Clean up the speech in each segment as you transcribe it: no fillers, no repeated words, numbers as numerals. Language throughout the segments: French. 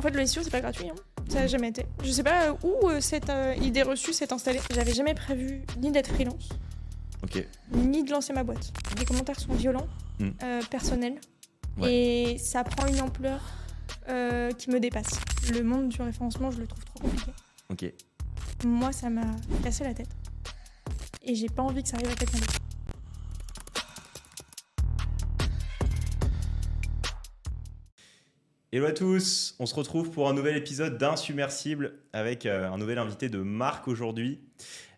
En fait, le SEO, c'est pas gratuit. Hein. Ça n'a jamais été. Je sais pas où cette idée reçue s'est installée. J'avais jamais prévu ni d'être freelance, ni de lancer ma boîte. Les commentaires sont violents, personnels, et ça prend une ampleur qui me dépasse. Le monde du référencement, je le trouve trop compliqué. Moi, ça m'a cassé la tête. Et j'ai pas envie que ça arrive à quelqu'un d'autre. Hello à tous, on se retrouve pour un nouvel épisode d'Insubmersible avec un nouvel invité de marque aujourd'hui.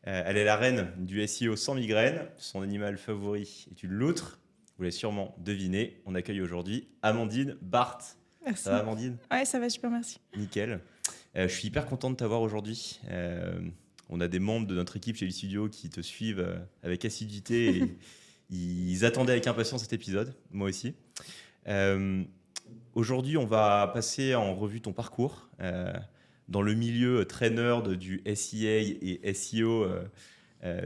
Elle est la reine du SEO sans migraine. Son animal favori est une loutre. Vous l'avez sûrement deviné. On accueille aujourd'hui Amandine Barthes. Merci. Ça va, Amandine ? Ouais, ça va super, merci. Nickel. Je suis hyper content de t'avoir aujourd'hui. On a des membres de notre équipe chez le studio qui te suivent avec assiduité et ils attendaient avec impatience cet épisode, moi aussi. Aujourd'hui, on va passer en revue ton parcours. Dans le milieu très nerd du SEA et SEO,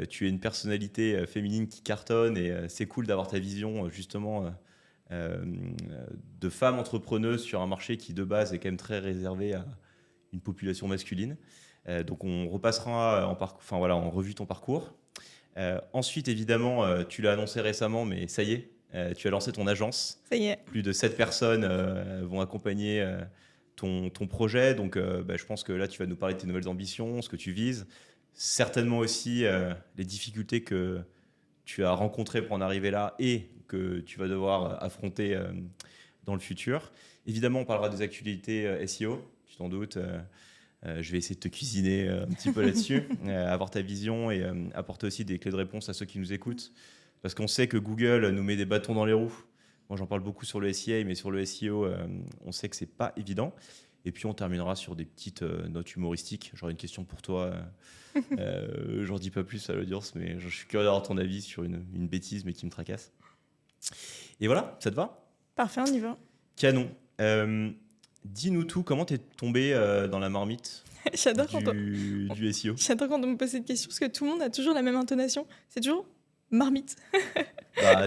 tu es une personnalité féminine qui cartonne et c'est cool d'avoir ta vision justement de femme entrepreneuse sur un marché qui de base est quand même très réservé à une population masculine. Donc on repassera en revue ton parcours. Ensuite, évidemment, tu l'as annoncé récemment, mais ça y est. Tu as lancé ton agence. Ça y est. Plus de 7 personnes vont accompagner ton projet. Donc, je pense que là, tu vas nous parler de tes nouvelles ambitions, ce que tu vises. Certainement aussi les difficultés que tu as rencontrées pour en arriver là et que tu vas devoir affronter dans le futur. Évidemment, on parlera des actualités SEO, tu t'en doutes. Je vais essayer de te cuisiner un petit peu là-dessus, avoir ta vision et apporter aussi des clés de réponse à ceux qui nous écoutent. Parce qu'on sait que Google nous met des bâtons dans les roues. Moi, j'en parle beaucoup sur le SEA, mais sur le SEO, on sait que c'est pas évident. Et puis, on terminera sur des petites notes humoristiques. J'aurais une question pour toi. J'en dis pas plus à l'audience, mais je suis curieux d'avoir ton avis sur une bêtise, mais qui me tracasse. Et voilà, ça te va ? Parfait, on y va. Canon. Dis-nous tout, comment t'es tombé dans la marmite du SEO ? J'adore quand on me pose cette question, parce que tout le monde a toujours la même intonation. C'est toujours... marmite.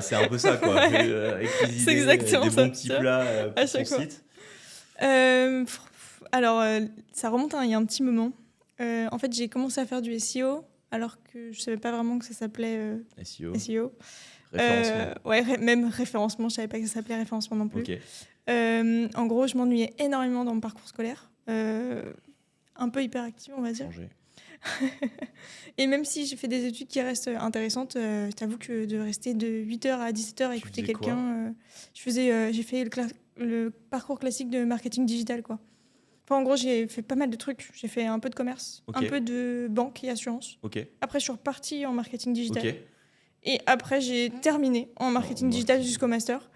C'est un peu ça, quoi. Avec les idées, exactement des ça, bons petits plats pour ton site. Ça remonte à il y a un petit moment. En fait, j'ai commencé à faire du SEO alors que je ne savais pas vraiment que ça s'appelait SEO. Référencement. Même référencement, je ne savais pas que ça s'appelait référencement non plus. Okay. En gros, je m'ennuyais énormément dans mon parcours scolaire. Un peu hyperactive, on va dire. Et même si j'ai fait des études qui restent intéressantes, je t'avoue que de rester de 8h à 17h à écouter quelqu'un, j'ai fait le parcours classique de marketing digital, quoi. Enfin, en gros, j'ai fait pas mal de trucs. J'ai fait un peu de commerce, un peu de banque et assurance. Après, je suis repartie en marketing digital. Et après, j'ai terminé en marketing digital jusqu'au master.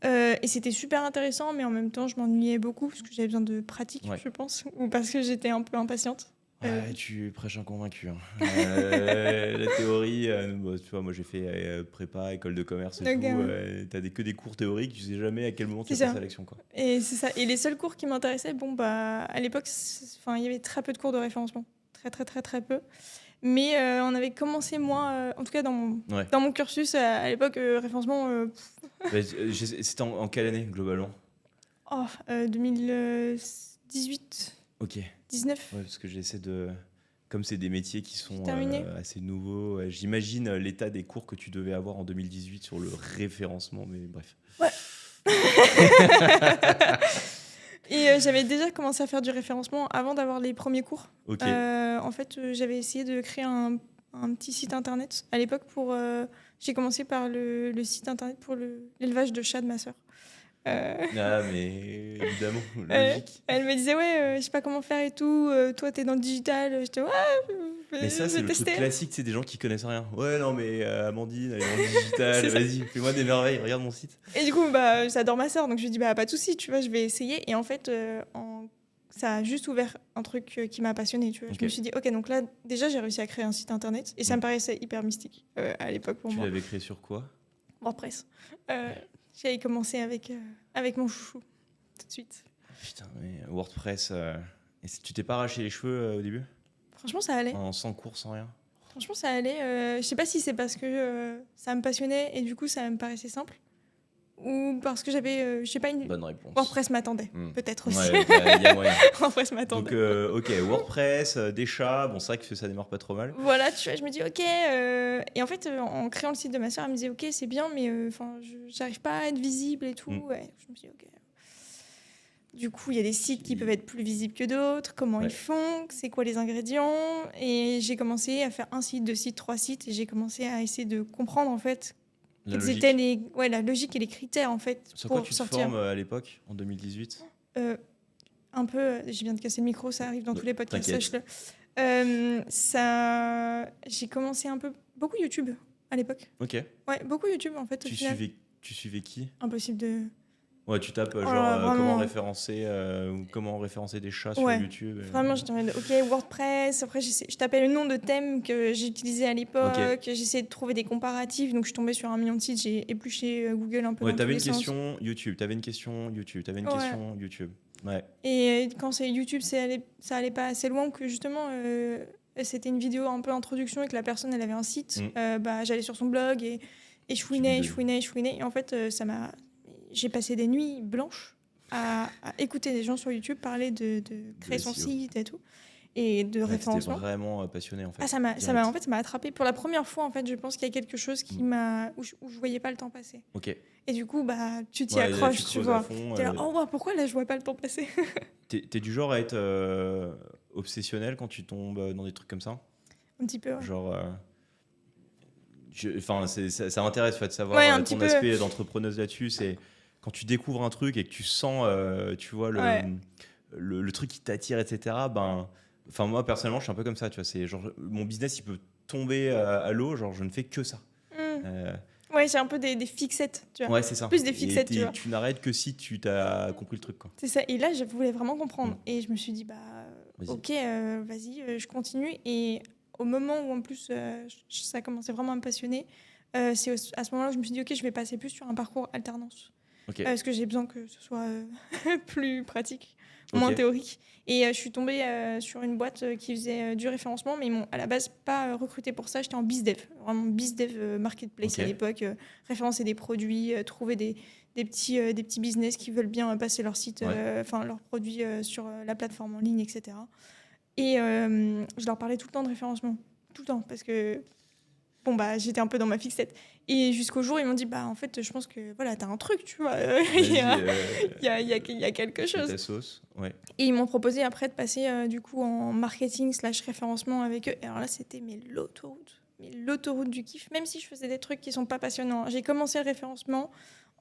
Et c'était super intéressant, mais en même temps, je m'ennuyais beaucoup parce que j'avais besoin de pratique, je pense, ou parce que j'étais un peu impatiente. Ouais, tu prêches un convaincu. La théorie, tu vois, moi j'ai fait prépa, école de commerce et tout. T'as que des cours théoriques, tu sais jamais à quel moment tu vas passer à l'action, quoi. Et c'est ça. Et les seuls cours qui m'intéressaient, à l'époque, il y avait très peu de cours de référencement, très peu. Mais on avait commencé, moi, en tout cas dans mon cursus à l'époque, référencement. C'était en quelle année globalement ? 2018. 19. Ouais, parce que j'essaie de... Comme c'est des métiers qui sont assez nouveaux, j'imagine l'état des cours que tu devais avoir en 2018 sur le référencement, mais bref. Ouais. Et j'avais déjà commencé à faire du référencement avant d'avoir les premiers cours. En fait, j'avais essayé de créer un petit site internet. À l'époque, j'ai commencé par le site internet pour l'élevage de chats de ma sœur. Mais évidemment, logique. Elle me disait, je sais pas comment faire et tout. Toi, t'es dans le digital. J'étais, mais ça, c'est le truc classique, c'est des gens qui connaissent rien. Ouais, non, mais Amandine, elle est dans le digital. Vas-y, fais-moi des merveilles, regarde mon site. Et du coup, j'adore ma sœur, donc je lui dis, pas de souci, tu vois, je vais essayer. Et en fait, ça a juste ouvert un truc qui m'a passionnée, tu vois. Je me suis dit, ok, donc là, déjà, j'ai réussi à créer un site internet. Et ça me paraissait hyper mystique à l'époque pour moi. Tu l'avais créé sur quoi ? WordPress. J'avais commencé avec mon chouchou, tout de suite. Putain, mais WordPress... Et tu t'es pas arraché les cheveux au début ? Franchement, ça allait. Sans cours, sans rien ? Franchement, ça allait. Je sais pas si c'est parce que ça me passionnait et du coup, ça me paraissait simple. ou parce que j'avais, je sais pas, Bonne réponse. WordPress m'attendait, peut-être aussi. Ouais, il y a moyen. WordPress m'attendait. Donc, ok, WordPress, des chats, bon, c'est vrai que ça démarre pas trop mal. Voilà, tu vois, je me dis, ok. Et en fait, en créant le site de ma soeur, elle me disait, ok, c'est bien, mais j'arrive pas à être visible et tout. Ouais, je me dis, ok. Du coup, il y a des sites qui peuvent être plus visibles que d'autres. Comment ils font? C'est quoi les ingrédients? Et j'ai commencé à faire un site, 2 sites, 3 sites. Et j'ai commencé à essayer de comprendre, en fait, quels étaient la logique et les critères, en fait, sur pour quoi tu sortir. te formes à l'époque, en 2018? Un peu, je viens de casser le micro, ça arrive dans tous les podcasts, sache-le. J'ai commencé un peu, beaucoup YouTube à l'époque. Ok. Ouais, beaucoup YouTube, en fait, au final. Tu suivais qui? Impossible de... Ouais, tu tapes comment référencer des chats sur YouTube. Vraiment, j'étais en mode, ok, WordPress. Après, je tapais le nom de thème que j'utilisais à l'époque. J'essayais de trouver des comparatifs. Donc, je tombais sur 1 million de sites. J'ai épluché Google un peu dans tous les sens. T'avais une question YouTube. Question YouTube. Ouais. Et quand c'est YouTube, ça allait pas assez loin que justement... c'était une vidéo un peu introduction et que la personne, elle avait un site. J'allais sur son blog et je fouinais. Et en fait, j'ai passé des nuits blanches à écouter des gens sur YouTube parler de créer son site et tout, et de référencement. J'étais vraiment passionné, en fait. Ça m'a attrapé. Pour la première fois, en fait, je pense qu'il y a quelque chose où je voyais pas le temps passer. Ok. Et du coup, tu t'y accroches, tu vois. T'es là, pourquoi là, je vois pas le temps passer? T'es du genre à être obsessionnel quand tu tombes dans des trucs comme ça? Un petit peu, ouais. Genre... ça m'intéresse, en fait, de savoir ton aspect d'entrepreneuse là-dessus. C'est quand tu découvres un truc et que tu sens, tu vois, le truc qui t'attire, etc. Moi, personnellement, je suis un peu comme ça, tu vois. C'est genre, mon business, il peut tomber à l'eau, genre, je ne fais que ça. Ouais, j'ai un peu des fixettes, tu vois. Ouais, c'est ça. Plus des fixettes, tu vois. Tu n'arrêtes que si tu t'as compris le truc, quoi. C'est ça. Et là, je voulais vraiment comprendre. Et je me suis dit, ok, vas-y, je continue. Et au moment où, en plus, ça commençait vraiment à me passionner, c'est à ce moment-là que je me suis dit, ok, je vais passer plus sur un parcours alternance. Parce que j'ai besoin que ce soit plus pratique, moins théorique. Et je suis tombée sur une boîte qui faisait du référencement, mais ils m'ont à la base pas recruté pour ça. J'étais en BizDev, vraiment BizDev marketplace à l'époque, référencer des produits, trouver des petits business qui veulent bien passer leur site, leurs produits sur la plateforme en ligne, etc. Et je leur parlais tout le temps de référencement, tout le temps, parce que j'étais un peu dans ma fixette. Et jusqu'au jour, ils m'ont dit, en fait, je pense que voilà, t'as un truc, tu vois. Il y a quelque chose. Ta sauce, ouais. Et ils m'ont proposé après de passer du coup en marketing / référencement avec eux. Et alors là, c'était l'autoroute du kiff, même si je faisais des trucs qui sont pas passionnants. J'ai commencé le référencement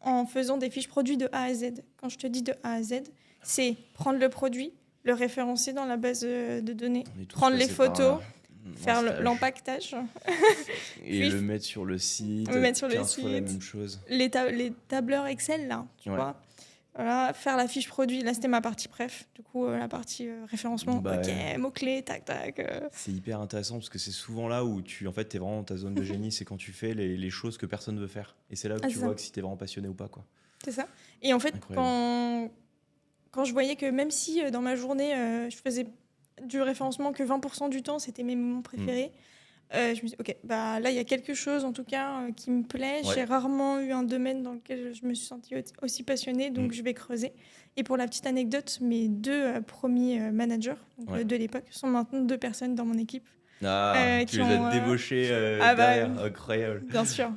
en faisant des fiches produits de A à Z. Quand je te dis de A à Z, c'est prendre le produit, le référencer dans la base de données, prendre les photos, faire l'empaquetage. Et puis, le mettre sur le site. La même chose. Les tableurs Excel, là, tu vois. Voilà, faire la fiche produit. Là, c'était ma partie préf. Du coup, la partie référencement, mots-clés, tac, tac. C'est hyper intéressant parce que c'est souvent là où t'es vraiment dans ta zone de génie. C'est quand tu fais les choses que personne ne veut faire. Et c'est là où tu vois que si t'es vraiment passionné ou pas, quoi. C'est ça. Et en fait, quand je voyais que même si dans ma journée, je faisais du référencement que 20% du temps, c'était mes moments préférés, je me suis dit, ok, là, il y a quelque chose, en tout cas, qui me plaît. J'ai rarement eu un domaine dans lequel je me suis sentie aussi passionnée, donc je vais creuser. Et pour la petite anecdote, mes 2 premiers managers de l'époque sont maintenant 2 personnes dans mon équipe. Tu les as débauchés derrière, incroyable. Bien sûr.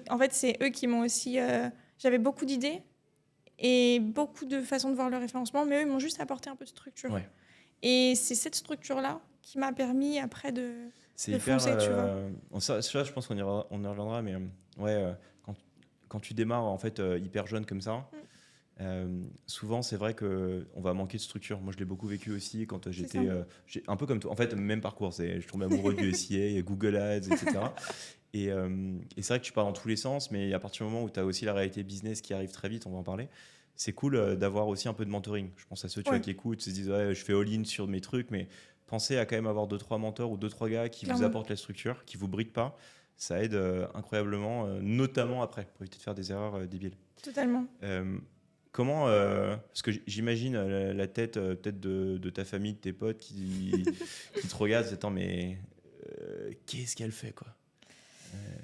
En fait, c'est eux qui m'ont aussi... J'avais beaucoup d'idées et beaucoup de façons de voir le référencement, mais eux, ils m'ont juste apporté un peu de structure. Et c'est cette structure-là qui m'a permis après de foncer, tu vois. Ça, je pense qu'on y reviendra, mais quand tu démarres en fait hyper jeune comme ça, souvent c'est vrai qu'on va manquer de structure. Moi, je l'ai beaucoup vécu aussi quand j'étais un peu comme toi. En fait, même parcours. Je tombais amoureux du SIA, Google Ads, etc. Et c'est vrai que tu pars dans tous les sens, mais à partir du moment où tu as aussi la réalité business qui arrive très vite, on va en parler. C'est cool d'avoir aussi un peu de mentoring. Je pense à ceux qui écoutent, se disent je fais all-in sur mes trucs, mais pensez à quand même avoir 2-3 mentors ou 2-3 gars qui vous apportent la structure, qui vous brident pas. Ça aide incroyablement, notamment après, pour éviter de faire des erreurs débiles. Totalement. Comment, parce que j'imagine la tête peut-être de ta famille, de tes potes qui te regardent, attends, mais qu'est-ce qu'elle fait, quoi?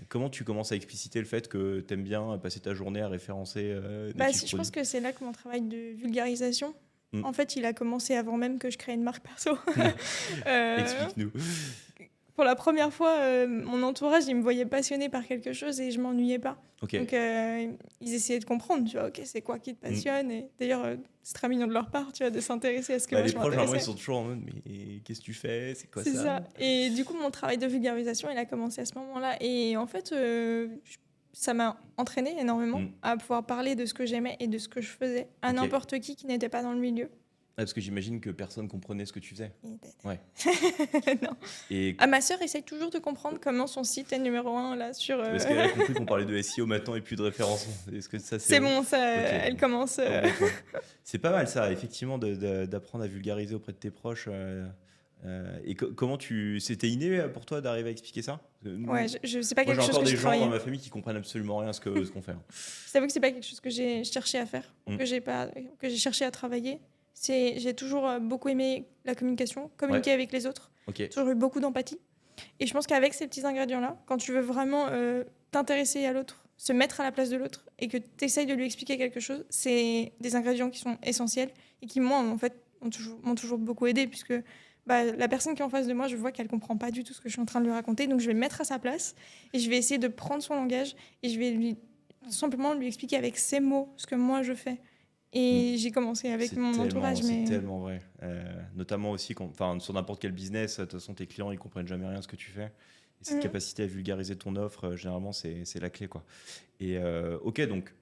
Comment tu commences à expliciter le fait que tu aimes bien passer ta journée à référencer des fiches Je pense produits? que c'est là que mon travail de vulgarisation, Mm. en fait, il a commencé avant même que je crée une marque perso. Euh, Explique-nous. pour la première fois, mon entourage, il me voyait passionnée par quelque chose et je m'ennuyais pas. Ok. Donc, ils essayaient de comprendre, tu vois, ok, c'est quoi qui te passionne. Et d'ailleurs, c'est très mignon de leur part, tu vois, de s'intéresser à ce que moi Les je proches, généralement, ils m'intéressais. sont toujours en mode, mais qu'est-ce que tu fais? C'est quoi C'est ça? ça. Et du coup, mon travail de vulgarisation, il a commencé à ce moment-là. Et en fait, ça m'a entraîné énormément à pouvoir parler de ce que j'aimais et de ce que je faisais à n'importe qui n'était pas dans le milieu. Parce que j'imagine que personne comprenait ce que tu faisais. Ouais. Non. Et Ma sœur essaye toujours de comprendre comment son site est numéro 1 là sur. parce qu'elle a compris qu'on parlait de SEO maintenant et plus de référencement. Est-ce que ça C'est bon, ça, Ok. elle commence. C'est pas mal ça, effectivement, d'apprendre à vulgariser auprès de tes proches. Et comment c'était inné pour toi d'arriver à expliquer ça? Ouais, je sais pas Moi, quelque j'ai chose encore que des je gens travaillais. dans ma famille qui comprennent absolument rien à ce qu'on fait. Je t'avoue que c'est pas quelque chose que j'ai cherché à faire, que j'ai cherché à travailler. J'ai toujours beaucoup aimé la communication, communiquer avec les autres. Ok. Toujours eu beaucoup d'empathie. Et je pense qu'avec ces petits ingrédients-là, quand tu veux vraiment t'intéresser à l'autre, se mettre à la place de l'autre et que tu essayes de lui expliquer quelque chose, c'est des ingrédients qui sont essentiels et qui, moi, en fait, m'ont toujours beaucoup aidé puisque la personne qui est en face de moi, je vois qu'elle comprend pas du tout ce que je suis en train de lui raconter. Donc, je vais me mettre à sa place et je vais essayer de prendre son langage et je vais simplement lui expliquer avec ses mots ce que moi, je fais. Et j'ai commencé avec mon entourage. C'est tellement vrai. Notamment aussi, sur n'importe quel business, de toute façon, tes clients, ils comprennent jamais rien à ce que tu fais. Et cette capacité à vulgariser ton offre, généralement, c'est la clé, quoi. Et ok, donc,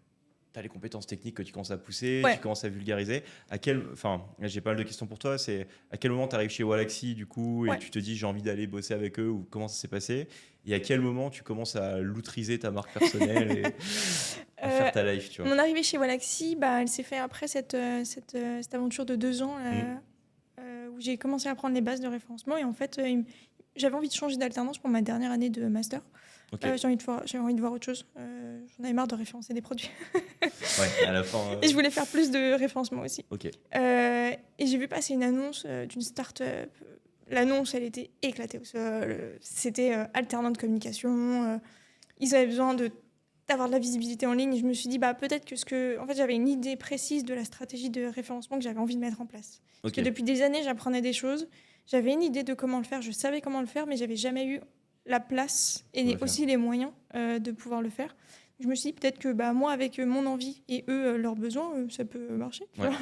tu as les compétences techniques que tu commences à pousser, tu commences à vulgariser. J'ai pas mal de questions pour toi. C'est à quel moment tu arrives chez Wallaxy, du coup, et tu te dis j'ai envie d'aller bosser avec eux, ou comment ça s'est passé? Et à quel moment tu commences à loutriser ta marque personnelle et à faire ta life, tu vois? Mon arrivée chez Wallaxy, elle s'est faite après cette aventure de 2 ans où j'ai commencé à prendre les bases de référencement. Et en fait, j'avais envie de changer d'alternance pour ma dernière année de master. J'avais envie de voir autre chose. J'en avais marre de référencer des produits. À la fin. Et je voulais faire plus de référencement aussi. Ok. Et j'ai vu passer une annonce d'une start-up. L'annonce, elle était éclatée au sol. C'était alternant de communication. Ils avaient besoin d'avoir de la visibilité en ligne. Et je me suis dit, peut-être que En fait, j'avais une idée précise de la stratégie de référencement que j'avais envie de mettre en place. Parce que depuis des années, j'apprenais des choses. J'avais une idée de comment le faire. Je savais comment le faire, mais j'avais jamais eu la place et aussi les moyens de pouvoir le faire. Je me suis dit peut-être que moi, avec mon envie et eux, leurs besoins, ça peut marcher. Tu vois.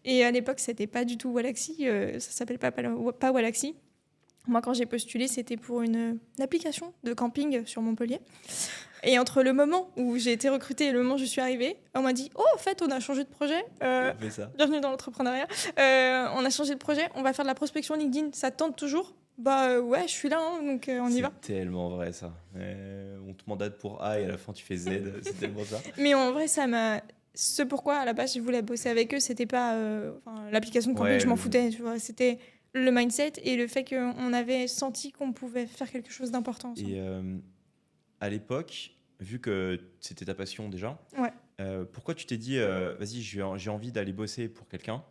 Et à l'époque, c'était pas du tout Wallaxy. Ça s'appelle pas Wallaxy. Moi, quand j'ai postulé, c'était pour une application de camping sur Montpellier. Et entre le moment où j'ai été recrutée et le moment où je suis arrivée, on m'a dit « Oh, en fait, on a changé de projet. Bienvenue dans l'entrepreneuriat. On a changé de projet. On va faire de la prospection LinkedIn. Ça te tente toujours ?» Ouais, je suis là, donc on y va. C'est tellement vrai, ça. On te mandate pour A et à la fin, tu fais Z. C'est tellement ça. Mais en vrai, ça m'a... Ce pourquoi, à la base, je voulais bosser avec eux, c'était pas... l'application de camping, je m'en foutais, tu vois. C'était le mindset et le fait qu'on avait senti qu'on pouvait faire quelque chose d'important ensemble. Et à l'époque, vu que c'était ta passion déjà, pourquoi tu t'es dit, vas-y, j'ai envie d'aller bosser pour quelqu'un,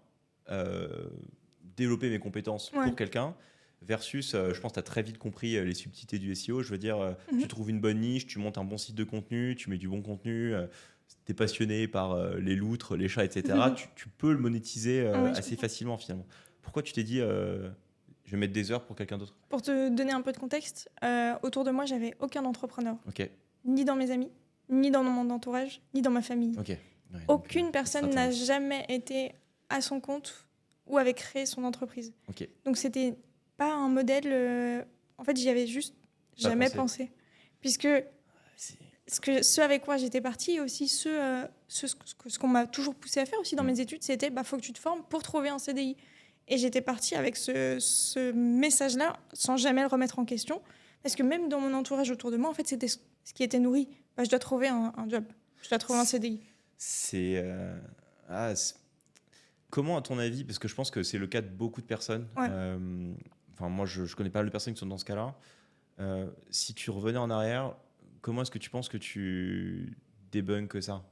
développer mes compétences pour quelqu'un, versus, je pense que tu as très vite compris les subtilités du SEO. Je veux dire, tu trouves une bonne niche, tu montes un bon site de contenu, tu mets du bon contenu, tu es passionné par les loutres, les chats, etc. Tu peux le monétiser assez facilement finalement. Pourquoi tu t'es dit, je vais mettre des heures pour quelqu'un d'autre? Pour te donner un peu de contexte, autour de moi, j'avais aucun entrepreneur. Ni dans mes amis, ni dans mon entourage, ni dans ma famille. Aucune personne n'a jamais été à son compte ou avait créé son entreprise. Donc, c'était pas un modèle... En fait, j'y avais juste jamais pensé. Puisque ce avec quoi j'étais partie et aussi ce qu'on m'a toujours poussé à faire aussi dans mes études, c'était faut que tu te formes pour trouver un CDI. Et j'étais partie avec ce message-là sans jamais le remettre en question. Parce que même dans mon entourage autour de moi, en fait, c'était ce qui était nourri. Je dois trouver un job. Je dois trouver un CDI. Comment, à ton avis, parce que je pense que c'est le cas de beaucoup de personnes, moi, je connais pas mal de personnes qui sont dans ce cas-là. Si tu revenais en arrière, comment est-ce que tu penses que tu débunkes ça?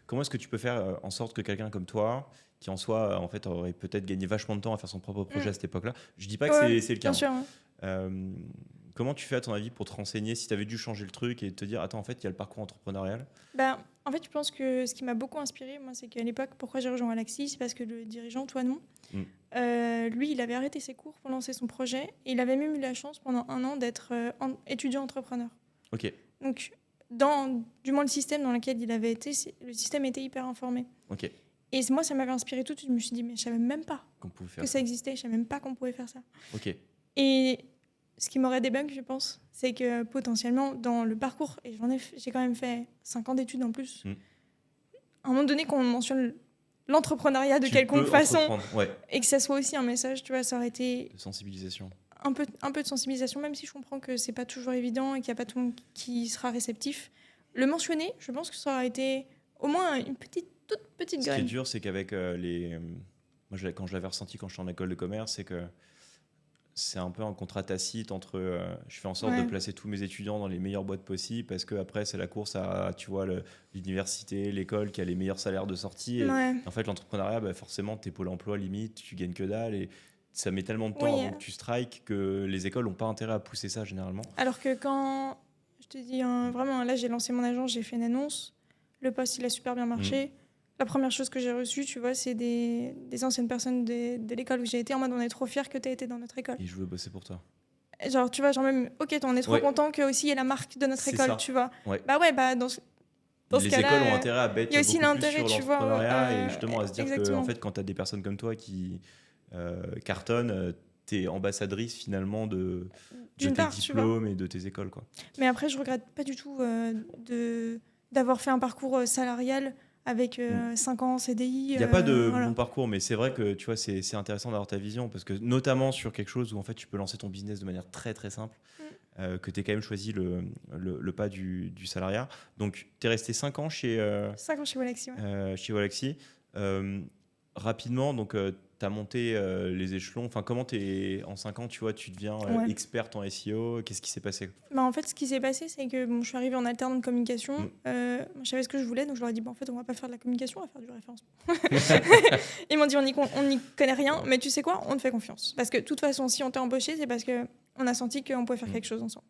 Comment est-ce que tu peux faire en sorte que quelqu'un comme toi, qui en soi, en fait, aurait peut-être gagné vachement de temps à faire son propre projet à cette époque-là, je dis pas que c'est le cas. Bien sûr. Comment tu fais à ton avis pour te renseigner si tu avais dû changer le truc et te dire attends en fait il y a le parcours entrepreneurial? En fait, je pense que ce qui m'a beaucoup inspiré, moi, c'est qu'à l'époque, pourquoi j'ai rejoint Alaxi, c'est parce que le dirigeant, Toinon, lui, il avait arrêté ses cours pour lancer son projet et il avait même eu la chance pendant 1 an d'être étudiant entrepreneur. Ok. Donc, du moins le système dans lequel il avait été, le système était hyper informé. Ok. Et moi, ça m'avait inspiré tout de suite. Je me suis dit, mais je savais même pas Qu'on pouvait faire que ça existait. Je savais même pas qu'on pouvait faire ça. Ok. Et ce qui m'aurait débug, je pense, c'est que potentiellement, dans le parcours, et j'ai quand même fait 5 ans d'études en plus, à un moment donné, qu'on mentionne l'entrepreneuriat de quelconque façon, et que ça soit aussi un message, tu vois, ça aurait été... De sensibilisation. Un peu de sensibilisation, même si je comprends que c'est pas toujours évident et qu'il n'y a pas tout le monde qui sera réceptif. Le mentionner, je pense que ça aurait été au moins une toute petite graine. Ce qui est dur, c'est qu'avec moi, quand je l'avais ressenti quand je suis en école de commerce, c'est que c'est un peu un contrat tacite entre je fais en sorte de placer tous mes étudiants dans les meilleures boîtes possibles parce qu'après c'est la course à tu vois l'université, l'école qui a les meilleurs salaires de sortie et en fait l'entrepreneuriat forcément t'es Pôle emploi limite, tu gagnes que dalle et ça met tellement de temps avant que tu strikes que les écoles n'ont pas intérêt à pousser ça généralement. Alors que quand je te dis vraiment là j'ai lancé mon agence, j'ai fait une annonce, le poste il a super bien marché. La première chose que j'ai reçue, tu vois, c'est des anciennes personnes de l'école où j'ai été en mode on est trop fiers que tu aies été dans notre école. Et je veux bosser pour toi. Genre, tu vois, genre même, ok, on est trop content que aussi il y ait la marque de notre école, tu vois. Dans ce les cas-là, écoles ont intérêt à bête il y a aussi beaucoup l'intérêt, plus sur tu vois, l'entrepreneuriat et justement à se dire que en fait, quand tu as des personnes comme toi qui cartonnent, tu es ambassadrice finalement de tes diplômes et de tes écoles. Quoi. Mais après, je regrette pas du tout d'avoir fait un parcours salarial avec 5 ans en CDI. Il n'y a pas de bon parcours, mais c'est vrai que tu vois, c'est intéressant d'avoir ta vision parce que notamment sur quelque chose où en fait tu peux lancer ton business de manière très très simple, que tu aies quand même choisi le pas du salariat. Donc tu es resté 5 ans chez 5 ans chez Walaxy. Chez Walaxy. Rapidement, donc tu as monté les échelons. Enfin, comment en 5 ans, tu vois, tu deviens experte en SEO? Qu'est-ce qui s'est passé? En fait, ce qui s'est passé, c'est que je suis arrivée en alternance de communication. Je savais ce que je voulais, donc je leur ai dit, en fait, on va pas faire de la communication, on va faire du référencement. Ils m'ont dit, on n'y connaît rien, mais tu sais quoi, on te fait confiance. Parce que de toute façon, si on t'a embauché, c'est parce qu'on a senti qu'on pouvait faire quelque chose ensemble.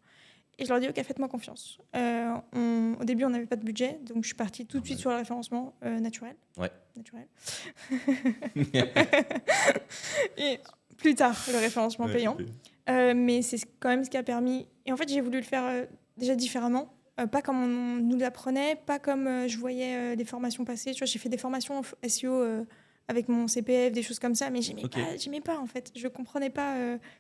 Et je leur ai dit, ok, faites-moi confiance. Au début, on n'avait pas de budget, donc je suis partie tout de suite sur le référencement naturel. Naturel. Et plus tard, le référencement payant. Mais c'est quand même ce qui a permis... Et en fait, j'ai voulu le faire déjà différemment. Pas comme on nous l'apprenait, pas comme je voyais des formations passer. Tu vois, j'ai fait des formations SEO avec mon CPF, des choses comme ça, mais j'aimais pas en fait. Je comprenais pas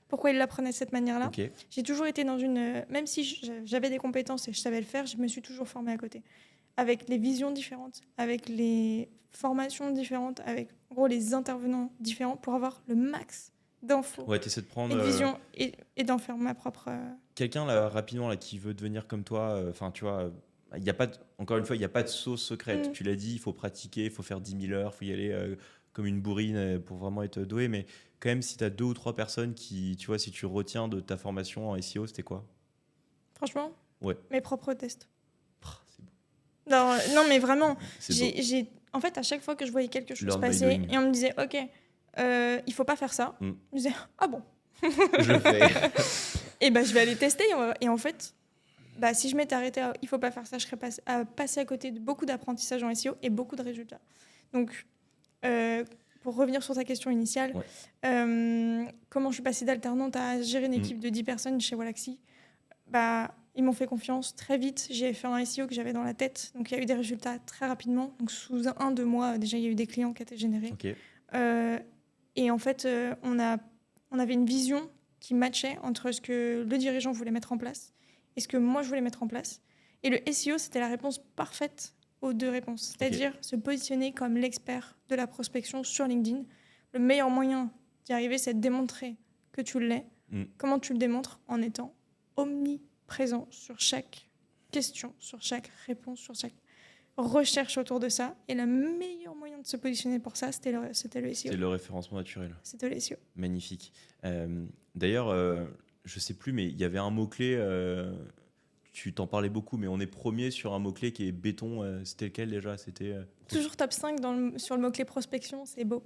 pourquoi ils l'apprenaient de cette manière-là. J'ai toujours été dans une... Même si j'avais des compétences et je savais le faire, je me suis toujours formée à côté. Avec les visions différentes, avec les formations différentes, avec en gros les intervenants différents pour avoir le max d'infos t'essaies de prendre et de vision et d'en faire ma propre... Quelqu'un là, rapidement là, qui veut devenir comme toi, tu vois... Y a pas encore une fois, il n'y a pas de sauce secrète. Tu l'as dit, il faut pratiquer, il faut faire 10 000 heures, il faut y aller comme une bourrine pour vraiment être doué. Mais quand même, si tu as 2 ou 3 personnes qui, tu vois, si tu retiens de ta formation en SEO, c'était quoi? Franchement, ouais. Mes propres tests. C'est beau. Non, mais vraiment, beau. En fait, à chaque fois que je voyais quelque chose passer et on me disait, ok, il faut pas faire ça, je me disais, ah bon. Je le fais. Et je vais aller tester. Et en fait, si je m'étais arrêtée à il faut pas faire ça, je serais passée à côté de beaucoup d'apprentissage en SEO et beaucoup de résultats. Donc, pour revenir sur ta question initiale, comment je suis passée d'alternante à gérer une équipe de 10 personnes chez Walaxy? Ils m'ont fait confiance très vite. J'ai fait un SEO que j'avais dans la tête. Donc, il y a eu des résultats très rapidement. Donc, sous 1-2 mois, déjà, il y a eu des clients qui étaient générés. Et en fait, on avait une vision qui matchait entre ce que le dirigeant voulait mettre en place et ce que moi, je voulais mettre en place. Et le SEO, c'était la réponse parfaite aux 2 réponses. C'est-à-dire se positionner comme l'expert de la prospection sur LinkedIn. Le meilleur moyen d'y arriver, c'est de démontrer que tu l'es. Comment tu le démontres? En étant omniprésent sur chaque question, sur chaque réponse, sur chaque recherche autour de ça. Et le meilleur moyen de se positionner pour ça, c'était le SEO. C'était le référencement naturel. C'était le SEO. Magnifique. D'ailleurs, je ne sais plus, mais il y avait un mot-clé, tu t'en parlais beaucoup, mais on est premier sur un mot-clé qui est béton. C'était lequel déjà? C'était toujours top 5 sur le mot-clé prospection, c'est beau.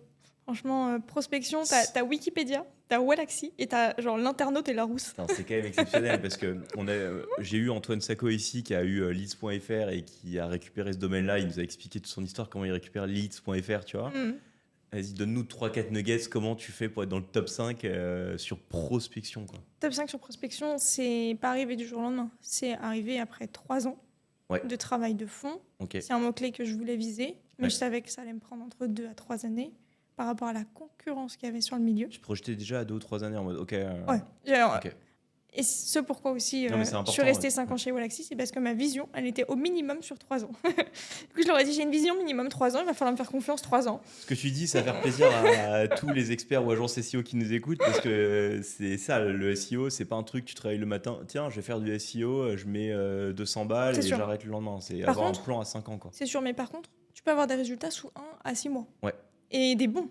Franchement, prospection, t'as Wikipédia, t'as Wallaxy et t'as genre l'internaute et la rousse. Putain, c'est quand même exceptionnel parce que j'ai eu Antoine Sacco ici qui a eu leads.fr et qui a récupéré ce domaine-là. Il nous a expliqué toute son histoire, comment il récupère leads.fr, tu vois. Vas-y, donne-nous 3-4 nuggets. Comment tu fais pour être dans le top 5 sur prospection, quoi. Top 5 sur prospection, c'est pas arrivé du jour au lendemain. C'est arrivé après 3 ans de travail de fond. Okay. C'est un mot-clé que je voulais viser, mais je savais que ça allait me prendre entre 2 à 3 années par rapport à la concurrence qu'il y avait sur le milieu. Tu projetais déjà à 2 ou 3 années en mode OK. Ouais. Et ce pourquoi aussi je suis restée 5 ans chez Wallaxy, c'est parce que ma vision, elle était au minimum sur 3 ans. Du coup, je leur ai dit, j'ai une vision minimum 3 ans, il va falloir me faire confiance 3 ans. Ce que tu dis, ça va faire plaisir à tous les experts ou agences SEO qui nous écoutent, parce que c'est ça, le SEO, c'est pas un truc, tu travailles le matin, tiens, je vais faire du SEO, je mets 200 balles et j'arrête le lendemain. C'est avoir un plan à 5 ans, quoi. C'est sûr, mais par contre, tu peux avoir des résultats sous 1 à 6 mois. Ouais. Et des bons.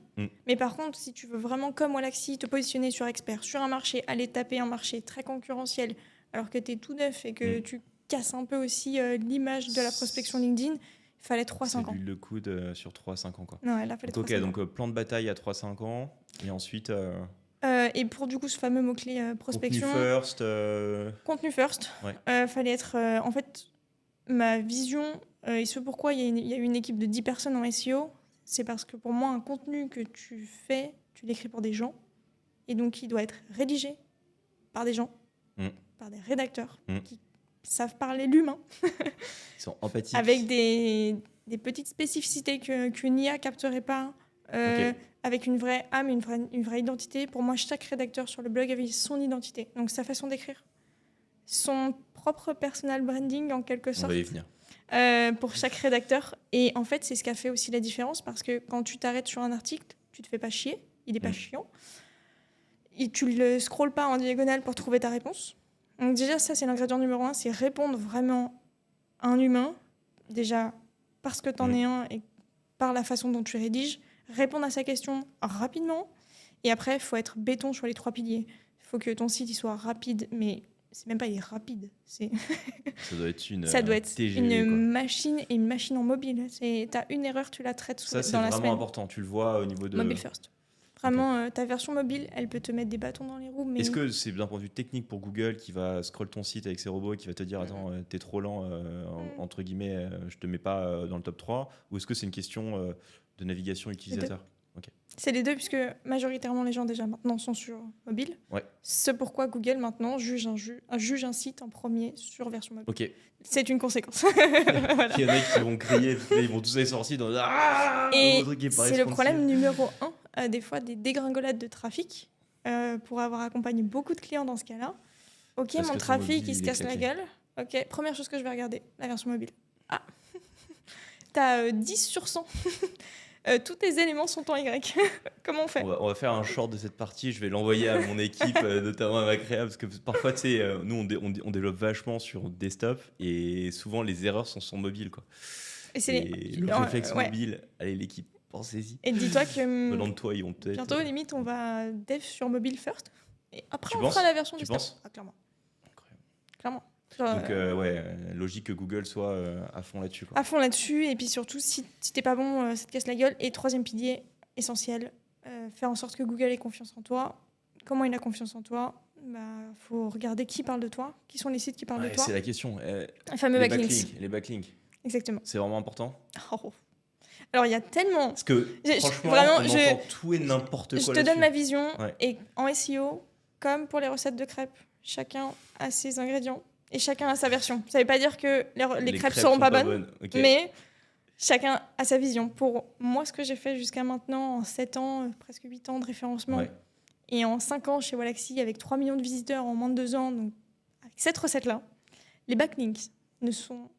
Mais par contre, si tu veux vraiment, comme Wallaxy, te positionner sur expert, sur un marché, aller taper un marché très concurrentiel, alors que tu es tout neuf et que tu casses un peu aussi l'image de la prospection LinkedIn, il fallait 3-5 ans. C'est l'huile de coude sur 3-5 ans, quoi. Ouais, là, fallait 3-5 ans. Donc plan de bataille à 3-5 ans, et ensuite... et pour du coup, ce fameux mot-clé prospection... Contenu first. Fallait être... en fait, ma vision, et ce pourquoi il y a eu une équipe de 10 personnes en SEO, c'est parce que pour moi, un contenu que tu fais, tu l'écris pour des gens. Et donc, il doit être rédigé par des gens, par des rédacteurs qui savent parler l'humain. Ils sont empathiques. Avec des petites spécificités qu'une IA ne capterait pas. Avec une vraie âme, une vraie identité. Pour moi, chaque rédacteur sur le blog avait son identité. Donc, sa façon d'écrire. Son propre personal branding, en quelque sorte. On va y venir. Pour chaque rédacteur. Et en fait, c'est ce qui a fait aussi la différence parce que quand tu t'arrêtes sur un article, tu te fais pas chier, il est pas chiant. Et tu le scrolles pas en diagonale pour trouver ta réponse. Donc déjà, ça, c'est l'ingrédient numéro 1, c'est répondre vraiment à un humain. Déjà, parce que t'en es un et par la façon dont tu rédiges, répondre à sa question rapidement. Et après, il faut être béton sur les 3 piliers. Il faut que ton site il soit rapide, mais c'est même pas il est rapide. Ça doit être TGV, une machine et une machine en mobile. T'as une erreur, tu la traites dans la semaine. Ça, c'est vraiment important. Tu le vois au niveau de... Mobile first. Vraiment, ta version mobile, elle peut te mettre des bâtons dans les roues. Mais... Est-ce que c'est d'un point de vue technique pour Google qui va scroll ton site avec ses robots et qui va te dire attends, t'es trop lent, entre guillemets, je te mets pas dans le top 3, ou est-ce que c'est une question de navigation utilisateur? C'est les deux, puisque majoritairement les gens déjà maintenant sont sur mobile. C'est pourquoi Google maintenant juge un site en premier sur version mobile. C'est une conséquence. Voilà. Il y en a qui vont crier, ils vont tous aller sortir dans et c'est le problème numéro 1 des fois des dégringolades de trafic pour avoir accompagné beaucoup de clients dans ce cas-là. Mon trafic il se casse la gueule. Première chose que je vais regarder, la version mobile. T'as 10 sur 100. Tous tes éléments sont en Y. Comment on fait? On va faire un short de cette partie. Je vais l'envoyer à mon équipe, notamment à ma créa, parce que parfois, tu sais, nous, on développe vachement sur desktop et souvent, les erreurs sont sur mobile, quoi. Et le réflexe mobile, allez, l'équipe, pensez-y. Et dis-toi que venant de toi, ils vont peut-être... bientôt, limite, on va dev sur mobile first. Et après, on fera la version desktop. Clairement. Incroyable. Clairement. Donc, logique que Google soit à fond là-dessus, quoi. À fond là-dessus, et puis surtout, si t'es pas bon, ça te casse la gueule. Et 3e pilier, essentiel, faire en sorte que Google ait confiance en toi. Comment il a confiance en toi? Faut regarder qui parle de toi, qui sont les sites qui parlent de toi. C'est la question. Les fameux backlinks. Les backlinks. Exactement. C'est vraiment important. Alors, il y a tellement... Parce que, franchement, on entend tout et n'importe quoi. Je te donne ma vision, et en SEO, comme pour les recettes de crêpes, chacun a ses ingrédients. Et chacun a sa version. Ça ne veut pas dire que les crêpes ne seront pas bonnes, mais chacun a sa vision. Pour moi, ce que j'ai fait jusqu'à maintenant, en 7 ans, presque 8 ans de référencement, et en 5 ans chez Wallaxy, avec 3 millions de visiteurs en moins de 2 ans, donc avec cette recette-là, les backlinks ne sont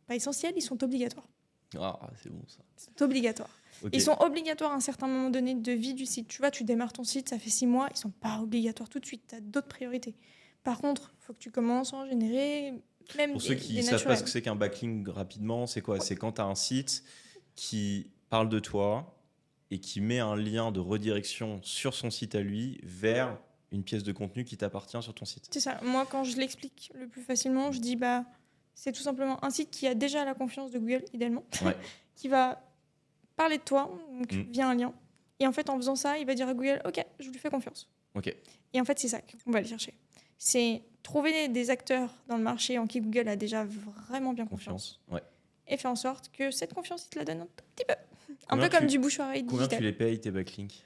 pas essentiels, ils sont obligatoires. C'est bon ça. C'est obligatoire. Ils sont obligatoires à un certain moment donné de vie du site. Tu vois, tu démarres ton site, ça fait 6 mois, ils ne sont pas obligatoires tout de suite, tu as d'autres priorités. Par contre, il faut que tu commences à en générer même pour ceux qui ne savent pas ce que c'est qu'un backlink rapidement, c'est quoi? C'est quand tu as un site qui parle de toi et qui met un lien de redirection sur son site à lui vers une pièce de contenu qui t'appartient sur ton site. C'est ça. Moi, quand je l'explique le plus facilement, je dis c'est tout simplement un site qui a déjà la confiance de Google, idéalement, qui va parler de toi donc, via un lien Et en fait, en faisant ça, il va dire à Google, OK, je lui fais confiance. Ok. Et en fait, c'est ça qu'on va aller chercher. C'est trouver des acteurs dans le marché en qui Google a déjà vraiment bien confiance. Ouais. Et faire en sorte que cette confiance, il te la donne un tout petit peu. Un Combien peu comme du bouche-oreille Combien digital. tu les payes, tes backlinks?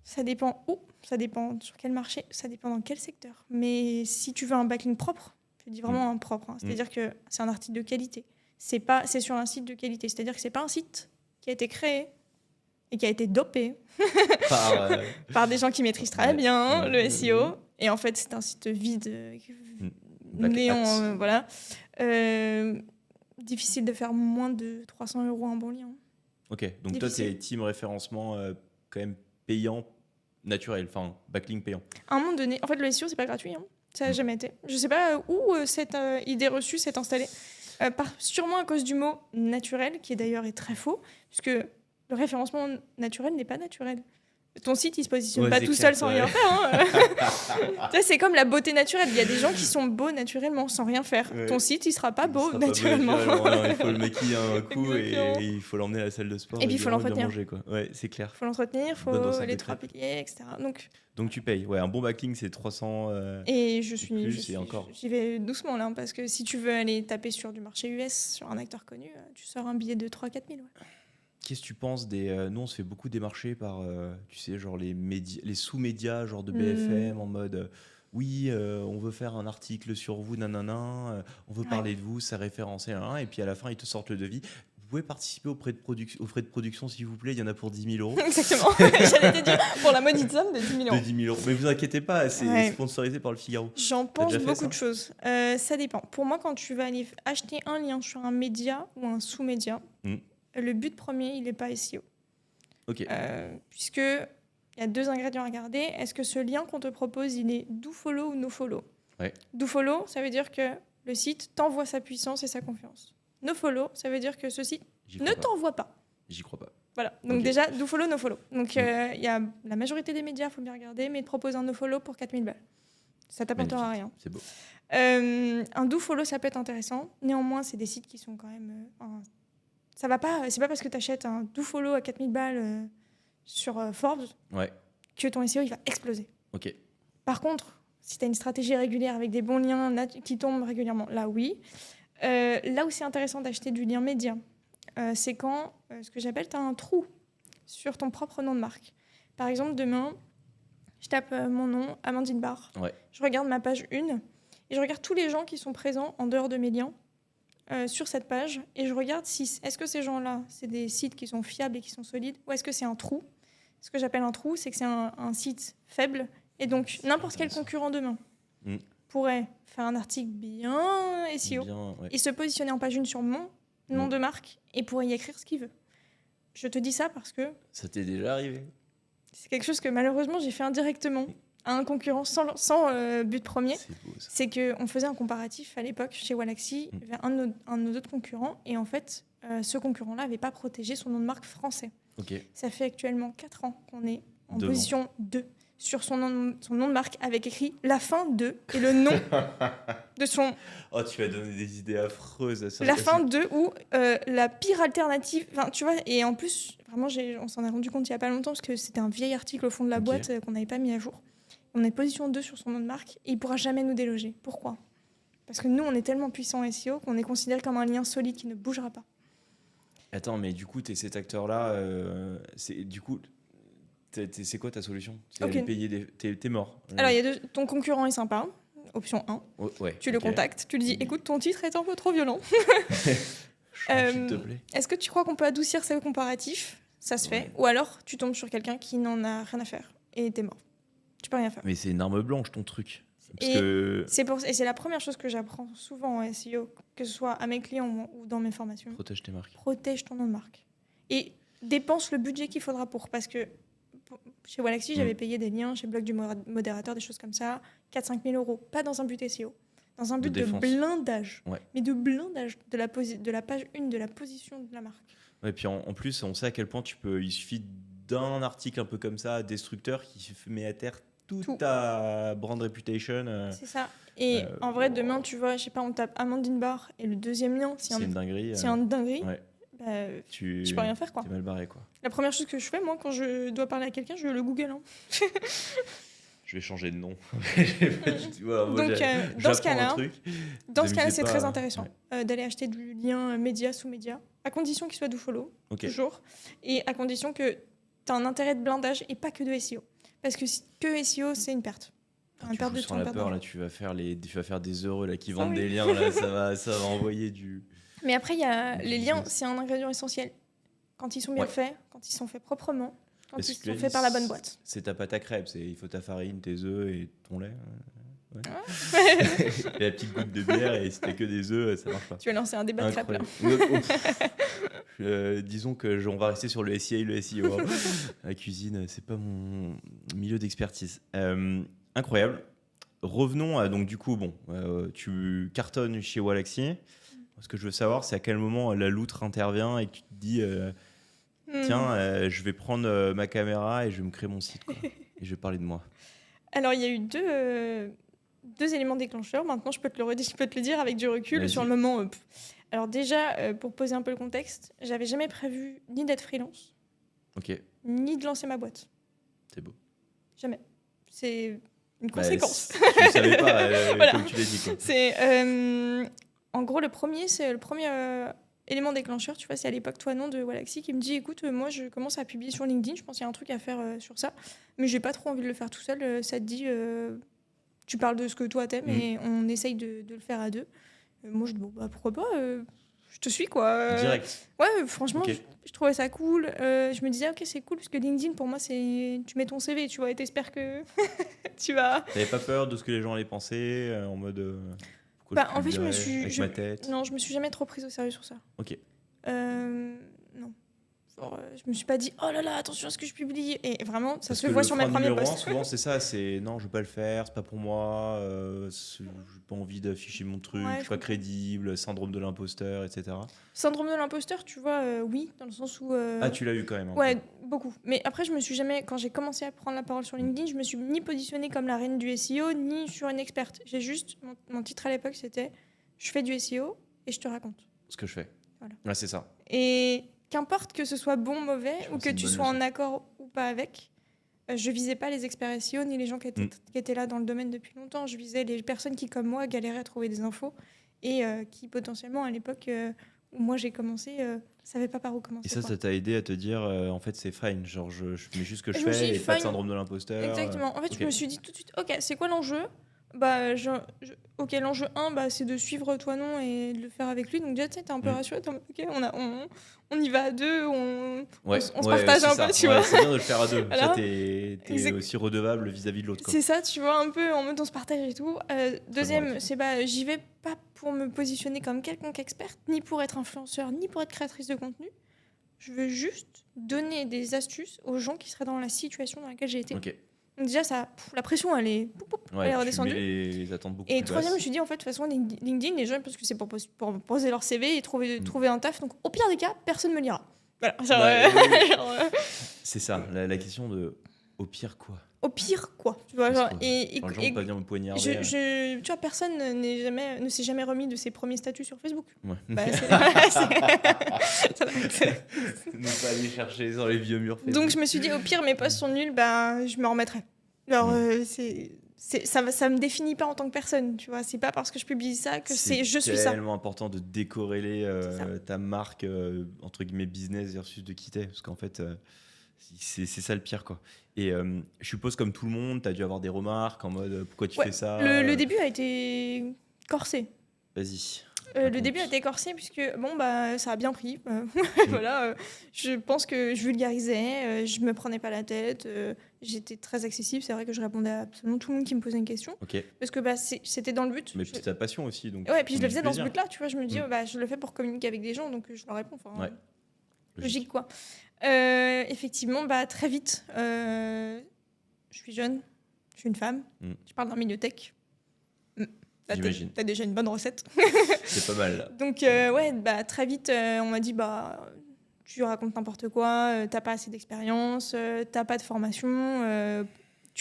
Ça dépend où, ça dépend sur quel marché, ça dépend dans quel secteur. Mais si tu veux un backlink propre, je dis vraiment un propre, hein, c'est-à-dire que c'est un article de qualité. C'est sur un site de qualité, c'est-à-dire que c'est pas un site qui a été créé et qui a été dopé par des gens qui maîtrisent très bien le SEO. Et en fait, c'est un site vide, néant, voilà. Difficile de faire moins de 300 € un bon lien. Ok, donc difficile. toi, c'est team référencement quand même payant, naturel, enfin backlink payant. À un moment donné, en fait, le SEO, c'est pas gratuit. Hein. Ça n'a jamais été. Je sais pas où cette idée reçue s'est installée. Sûrement à cause du mot naturel, qui d'ailleurs est très faux, puisque le référencement naturel n'est pas naturel. Ton site, il se positionne pas tout seul sans rien faire. Hein. C'est comme la beauté naturelle. Il y a des gens qui sont beaux naturellement sans rien faire. Ouais. Ton site, il sera pas beau naturellement. Il faut le maquiller un coup et il faut l'emmener à la salle de sport. Et puis il faut l'entretenir. Ouais, c'est clair. Il faut l'entretenir, il faut les 3 piliers, etc. Donc tu payes. Ouais, un bon backlink, c'est 300. Et j'y vais doucement là, parce que si tu veux aller taper sur du marché US, sur un acteur connu, tu sors un billet de 3-4 000. Ouais. Qu'est-ce que tu penses des... nous, on se fait beaucoup démarcher par, tu sais, genre les sous-médias, genre de BFM, en mode... oui, on veut faire un article sur vous, nanana, on veut parler de vous, c'est référencé, et puis à la fin, ils te sortent le devis. Vous pouvez participer aux frais de production, s'il vous plaît, il y en a pour 10 000 €. Exactement, j'allais te dire, pour la maudite somme de 10 000 €. De 10 000 €. Mais vous inquiétez pas, c'est sponsorisé par le Figaro. J'en pense beaucoup de choses. Ça dépend. Pour moi, quand tu vas aller acheter un lien sur un média ou un sous-média, le but premier, il n'est pas SEO. Ok. Puisque il y a 2 ingrédients à regarder. Est-ce que ce lien qu'on te propose, il est do follow ou no follow? Do follow, ça veut dire que le site t'envoie sa puissance et sa confiance. No follow, ça veut dire que ce site ne t'envoie pas. J'y crois pas. Voilà. Donc déjà, do follow, no follow. Donc il y a la majorité des médias, il faut bien regarder, mais ils te proposent un no follow pour 4 000 balles. Ça t'apportera rien. C'est beau. Un do follow, ça peut être intéressant. Néanmoins, c'est des sites qui sont quand même... ça va pas, c'est pas parce que tu achètes un do follow à 4 000 balles sur Forbes que ton SEO il va exploser. Ok. Par contre, si tu as une stratégie régulière avec des bons liens qui tombent régulièrement, là oui. Là où c'est intéressant d'acheter du lien média, c'est quand, ce que j'appelle, tu as un trou sur ton propre nom de marque. Par exemple, demain, je tape mon nom, Amandine Barre. Je regarde ma page 1 et je regarde tous les gens qui sont présents en dehors de mes liens sur cette page et je regarde est-ce que ces gens-là, c'est des sites qui sont fiables et qui sont solides ou est-ce que c'est un trou. Ce que j'appelle un trou, c'est que c'est un site faible et donc n'importe quel concurrent demain pourrait faire un article bien SEO et se positionner en page 1 sur mon nom de marque et pourrait y écrire ce qu'il veut. Je te dis ça parce que... Ça t'est déjà arrivé? C'est quelque chose que malheureusement j'ai fait indirectement à un concurrent sans but premier. C'est qu'on faisait un comparatif à l'époque chez Wallaxy vers un de nos autres concurrents et en fait ce concurrent-là n'avait pas protégé son nom de marque français. Ça fait actuellement 4 ans qu'on est en position 2 sur son nom de marque avec écrit la fin de et le nom de son... Oh, tu vas donner des idées affreuses à ça. La fin de ou la pire alternative. Enfin, tu vois, et en plus, vraiment, on s'en est rendu compte il n'y a pas longtemps parce que c'était un vieil article au fond de la boîte qu'on n'avait pas mis à jour. On est position 2 sur son nom de marque et il ne pourra jamais nous déloger. Pourquoi? Parce que nous, on est tellement puissant en SEO qu'on est considéré comme un lien solide qui ne bougera pas. Attends, mais du coup, tu es cet acteur-là. Du coup... C'est quoi ta solution? C'est aller payer t'es mort. Alors, ton concurrent est sympa, option 1. Tu le contactes, tu lui dis écoute, ton titre est un peu trop violent. S'il te plaît. Est-ce que tu crois qu'on peut adoucir ce comparatif? Ça se fait. Ou alors, tu tombes sur quelqu'un qui n'en a rien à faire et t'es mort. Tu peux rien faire. Mais c'est une arme blanche, ton truc. Et c'est la première chose que j'apprends souvent en SEO, que ce soit à mes clients ou dans mes formations. Protège tes marques. Protège ton nom de marque. Et dépense le budget qu'il faudra pour. Parce que chez Wallaxy, j'avais payé des liens chez Blog du Modérateur, des choses comme ça, 4-5 000 €. Pas dans un but SEO, dans un but de blindage. Mais de blindage de la page 1, de la position de la marque. Et puis en plus, on sait à quel point il suffit d'un article un peu comme ça, destructeur, qui met à terre toute ta brand reputation. C'est ça. Et en vrai, demain, tu vois, je sais pas, on tape Amandine Barre et le deuxième lien, c'est une dinguerie. C'est une dinguerie. je peux rien faire, quoi. T'es mal barré, quoi. La première chose que je fais, moi, quand je dois parler à quelqu'un, je le Google. Hein. Je vais changer de nom. Donc, dans ce cas-là, c'est très intéressant d'aller acheter du lien média sous média, à condition qu'il soit do follow, toujours, et à condition que tu as un intérêt de blindage et pas que de SEO. Parce que que SEO, c'est une perte. Tu sens la peur, là, tu vas faire des heureux là, qui vendent des liens, là, ça va envoyer du... Mais après, les liens, c'est un ingrédient essentiel. Quand ils sont bien faits, quand ils sont faits proprement, quand ils sont faits par la bonne boîte. C'est ta pâte à crêpes, il faut ta farine, tes œufs et ton lait. Ouais. Et la petite goutte de bière, et si t'as que des œufs, ça marche pas. Tu vas lancer un débat de crêpes, là. Disons on va rester sur le SEA et le SEO. La cuisine, c'est pas mon milieu d'expertise. Incroyable. Revenons à, donc du coup, tu cartonnes chez Wallaxy. Ce que je veux savoir, c'est à quel moment la loutre intervient et que tu te dis tiens, je vais prendre ma caméra et je vais me créer mon site, quoi. Et je vais parler de moi. Alors, il y a eu deux éléments déclencheurs. Maintenant, je peux te le dire avec du recul. Sur le moment. Alors déjà, pour poser un peu le contexte, j'avais jamais prévu ni d'être freelance, ni de lancer ma boîte. C'est beau. Jamais. C'est une conséquence. Tu ne savais pas, voilà. Comme tu l'as dit, quoi. C'est, en gros, le premier élément déclencheur, tu vois, c'est à l'époque Toinon de Wallaxy qui me dit écoute, moi je commence à publier sur LinkedIn, je pense qu'il y a un truc à faire sur ça, mais j'ai pas trop envie de le faire tout seul. Ça te dit, tu parles de ce que toi t'aimes et on essaye de le faire à deux. Moi je dis bon, pourquoi pas, je te suis, quoi. Direct. Ouais, franchement, je trouvais ça cool. Je me disais ok, c'est cool parce que LinkedIn pour moi c'est tu mets ton CV, tu vois, et t'espères que tu vas. T'avais pas peur de ce que les gens allaient penser en mode. En fait, ma tête. Non, je me suis jamais trop prise au sérieux sur ça. Ok. Non. Je me suis pas dit oh là là, attention à ce que je publie. Et vraiment, ça se voit sur mes premiers posts. Souvent, c'est ça, c'est non, je veux pas le faire, c'est pas pour moi, j'ai pas envie d'afficher mon truc, je suis pas crédible, syndrome de l'imposteur, etc. Syndrome de l'imposteur, tu vois, oui, dans le sens où. Tu l'as eu quand même. Ouais, beaucoup. Mais après, je me suis jamais, quand j'ai commencé à prendre la parole sur LinkedIn, je me suis ni positionnée comme la reine du SEO, ni sur une experte. J'ai juste, mon titre à l'époque, c'était je fais du SEO et je te raconte ce que je fais. Voilà. Ouais, c'est ça. Et qu'importe que ce soit bon, mauvais, ou que tu sois en accord ou pas avec, je visais pas les experts SEO ni les gens qui étaient là dans le domaine depuis longtemps. Je visais les personnes qui, comme moi, galéraient à trouver des infos et qui, potentiellement, à l'époque où moi j'ai commencé, savaient pas par où commencer. Et ça t'a aidé à te dire, en fait, c'est fine, genre je mets juste ce que je fais et pas de syndrome de l'imposteur. Exactement. En fait, je me suis dit tout de suite, ok, c'est quoi l'enjeu ? Ok, l'enjeu 1, c'est de suivre Toinon et de le faire avec lui. Donc déjà, tu sais, t'es un peu rassuré. Ok, on y va à deux, on se partage un peu, tu vois. C'est bien de le faire à deux. Voilà. T'es aussi redevable vis-à-vis de l'autre, quoi. C'est ça, tu vois, un peu en mode on se partage et tout. Deuxième, c'est j'y vais pas pour me positionner comme quelconque experte, ni pour être influenceur, ni pour être créatrice de contenu. Je veux juste donner des astuces aux gens qui seraient dans la situation dans laquelle j'ai été. Ok. Donc déjà, la pression, elle est redescendue. Les attentes beaucoup et plus troisième, je me suis dit, en fait, de toute façon, LinkedIn, les gens, parce que c'est pour poser leur CV et trouver un taf. Donc, au pire des cas, personne ne me lira. Voilà. C'est ça, la question de au pire quoi. Au pire quoi, tu vois, genre, les gens vont pas venir me poignarder. Tu vois, personne ne s'est jamais remis de ses premiers statuts sur Facebook. Ouais. Ne pas aller chercher sur les vieux murs Facebook. Donc je me suis dit, au pire, mes posts sont nuls, je me remettrai. Alors, ça me définit pas en tant que personne, tu vois. C'est pas parce que je publie ça que je suis ça. C'est tellement important de décorréler ta marque, entre guillemets, business versus de qui t'es. Parce qu'en fait, c'est ça le pire, quoi. Et je suppose, comme tout le monde, tu as dû avoir des remarques en mode pourquoi tu fais ça. Le début a été corsé. Vas-y. Le début a été corsé puisque ça a bien pris. Voilà, je pense que je vulgarisais, je me prenais pas la tête, j'étais très accessible. C'est vrai que je répondais à absolument tout le monde qui me posait une question. Okay. Parce que c'était dans le but. Mais c'est ta passion aussi. Donc ouais, puis je le faisais dans ce but-là, tu vois. Je me dis, je le fais pour communiquer avec des gens, donc je leur réponds. Logique, quoi. Effectivement, très vite, je suis jeune, je suis une femme, je parle d'un milieu tech. J'imagine. T'as déjà une bonne recette. C'est pas mal. Là. Donc, très vite, on m'a dit, tu racontes n'importe quoi, t'as pas assez d'expérience, t'as pas de formation,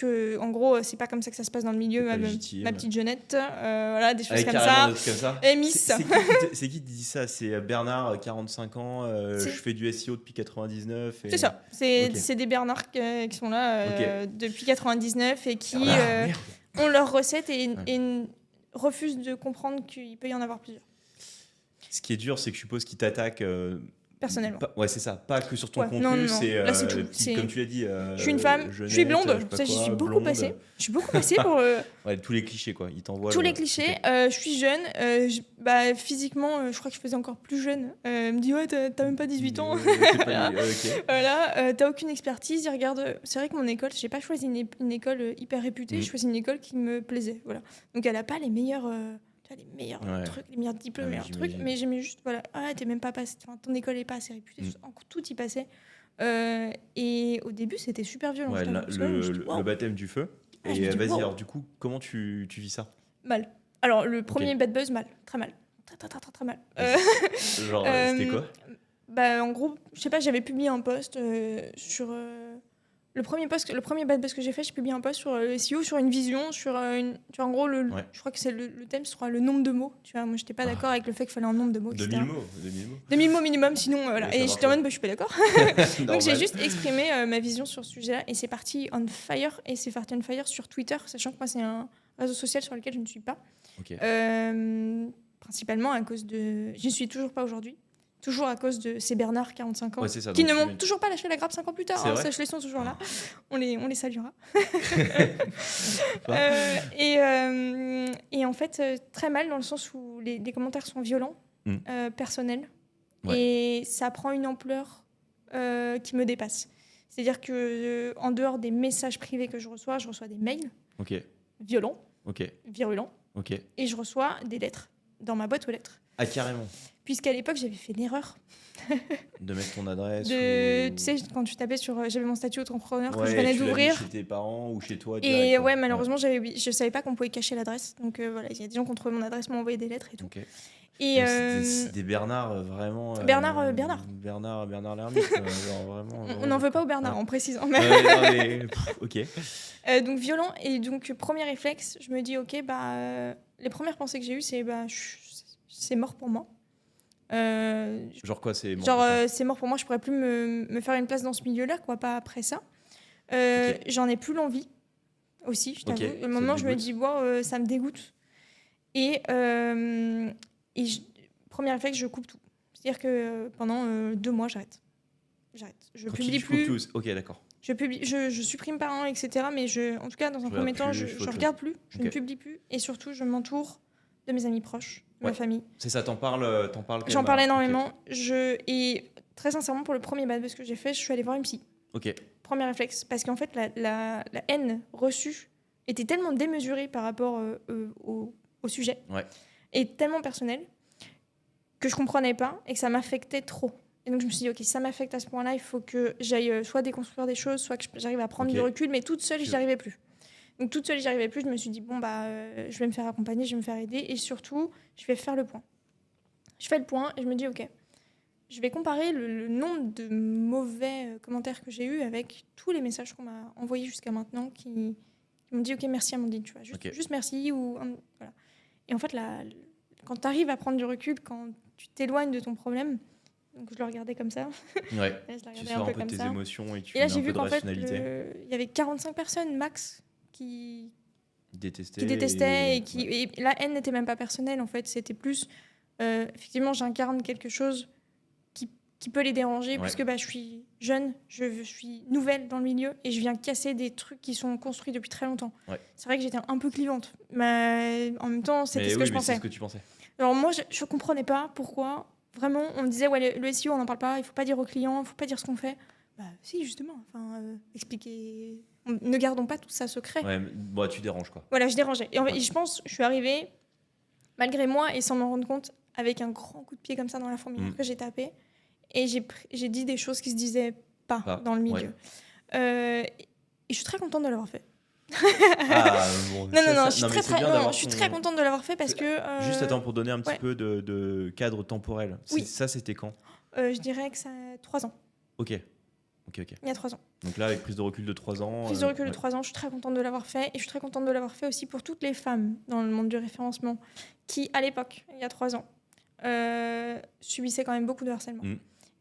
en gros, c'est pas comme ça que ça se passe dans le milieu, ma petite jeunette, voilà, des choses comme ça. Et Miss. C'est qui te dit ça? C'est Bernard, 45 ans, je fais du SEO depuis 99. C'est ça, c'est des Bernard qui sont là depuis 99 et qui ont leurs recettes et refusent de comprendre qu'il peut y en avoir plusieurs. Ce qui est dur, c'est que je suppose qu'ils t'attaquent... personnellement. Ouais, c'est ça. Pas que sur ton contenu. Non. C'est, là, c'est tout. Comme tu l'as dit. Je suis une femme, je suis blonde. Je suis beaucoup passée. Je suis beaucoup passée pour. Ouais, tous les clichés, quoi. Ils t'envoient. Tous les clichés. Je suis jeune. Physiquement, je crois que je faisais encore plus jeune. Il me dit ouais, t'as même pas 18 ans. Voilà. T'as aucune expertise. Il regarde. C'est vrai que mon école, j'ai pas choisi une école hyper réputée. Je choisi une école qui me plaisait. Voilà. Donc elle a pas les meilleurs. Les meilleurs trucs, les meilleurs diplômes, les meilleurs trucs, mais j'aimais juste, voilà, t'es même pas passé, ton école est pas assez réputée, tout y passait. Et au début, c'était super violent. Ouais, le baptême du feu. Et vas-y, alors du coup, comment tu vis ça? Mal. Alors, le premier bad buzz, mal. Très mal. Très mal. Genre, c'était quoi? En gros, je sais pas, j'avais publié un post sur... Le premier bad buzz que j'ai fait, j'ai publié un post sur le SEO, sur une vision, sur en gros, je crois que c'est le thème sera le nombre de mots. Tu vois, moi, j'étais pas d'accord avec le fait qu'il fallait un nombre de mots. 2000 mots. 2000 mots minimum, sinon, voilà. Et j'étais en mode, je suis pas d'accord. Donc, j'ai juste exprimé ma vision sur ce sujet-là et c'est parti on fire. Et c'est parti on fire sur Twitter, sachant que moi, c'est un réseau social sur lequel je ne suis pas. Principalement à cause de... Je ne suis toujours pas aujourd'hui. Toujours à cause de ces Bernard, 45 ans, qui ne m'ont toujours pas lâché la grappe 5 ans plus tard. Sache-les sont toujours là. On les saluera. Et en fait, très mal dans le sens où les commentaires sont violents, personnels, et ça prend une ampleur qui me dépasse. C'est-à-dire que en dehors des messages privés que je reçois des mails violents, virulents, et je reçois des lettres dans ma boîte aux lettres. Ah, carrément. Puisqu'à l'époque, j'avais fait une erreur. De mettre ton adresse Tu sais, quand tu tapais sur... J'avais mon statut auto-entrepreneur que je venais d'ouvrir. Chez tes parents ou chez toi direct, et malheureusement, je savais pas qu'on pouvait cacher l'adresse. Donc voilà, il y a des gens qui ont trouvé mon adresse, m'ont envoyé des lettres et tout. Et c'est des Bernard, vraiment... Bernard l'ermite. Vraiment, on n'en veut pas au Bernard, en précisant. Donc violent. Et donc, premier réflexe, je me dis, les premières pensées que j'ai eues, c'est mort pour moi. Genre quoi, c'est mort? C'est mort pour moi, je pourrais plus me faire une place dans ce milieu-là, quoi, pas après ça. J'en ai plus l'envie aussi, je t'avoue. Au moment où je me dis, ça me dégoûte. Et premier réflexe, je coupe tout. C'est-à-dire que pendant 2 mois, j'arrête. Je publie plus. Ok, d'accord. Je supprime pas, etc. Mais en tout cas, dans un premier temps, je regarde plus, je ne publie plus. Et surtout, je m'entoure de mes amis proches, de ma famille. C'est ça, t'en parles J'en parle énormément. Et très sincèrement, pour le premier bad buzz que j'ai fait, je suis allée voir une psy. Premier réflexe. Parce qu'en fait, la haine reçue était tellement démesurée par rapport au sujet. Et tellement personnelle que je comprenais pas et que ça m'affectait trop. Et donc, je me suis dit, OK, ça m'affecte à ce point-là, il faut que j'aille soit déconstruire des choses, soit que j'arrive à prendre du recul, mais toute seule, j'y arrivais plus. Donc, toute seule, j'y arrivais plus. Je me suis dit, je vais me faire accompagner, je vais me faire aider. Et surtout, je vais faire le point. Je fais le point et je me dis, OK, je vais comparer le nombre de mauvais commentaires que j'ai eus avec tous les messages qu'on m'a envoyés jusqu'à maintenant qui m'ont dit, OK, merci Amandine, tu vois, juste merci. Voilà. Et en fait, quand tu arrives à prendre du recul, quand tu t'éloignes de ton problème, donc je le regardais comme ça. Ouais. Tu sors un peu de tes émotions et tu mets un peu de rationalité. Il y avait 45 personnes max qui détestaient et la haine n'était même pas personnelle en fait, c'était plus effectivement j'incarne quelque chose qui peut les déranger puisque je suis jeune, je suis nouvelle dans le milieu et je viens casser des trucs qui sont construits depuis très longtemps. C'est vrai que j'étais un peu clivante, mais en même temps c'était ce que je pensais. C'est ce que tu pensais. Alors moi je comprenais pas pourquoi vraiment on me disait le SEO on n'en parle pas, il faut pas dire aux clients, il faut pas dire ce qu'on fait. Si justement, expliquer. Ne gardons pas tout ça secret. Tu déranges quoi. Voilà, je dérangeais. Et en fait, je pense, je suis arrivée malgré moi et sans m'en rendre compte, avec un grand coup de pied comme ça dans la fourmilière que j'ai tapé, et j'ai dit des choses qui se disaient pas dans le milieu. Et je suis très contente de l'avoir fait. Je suis très contente de l'avoir fait parce que. Juste attends pour donner un petit peu de cadre temporel. Ça, c'était quand? Je dirais que ça a 3 ans. Ok. Ok. Il y a 3 ans. Donc là, avec prise de recul de 3 ans. Prise de recul de 3 ans, je suis très contente de l'avoir fait. Et je suis très contente de l'avoir fait aussi pour toutes les femmes dans le monde du référencement qui, à l'époque, il y a 3 ans, subissaient quand même beaucoup de harcèlement.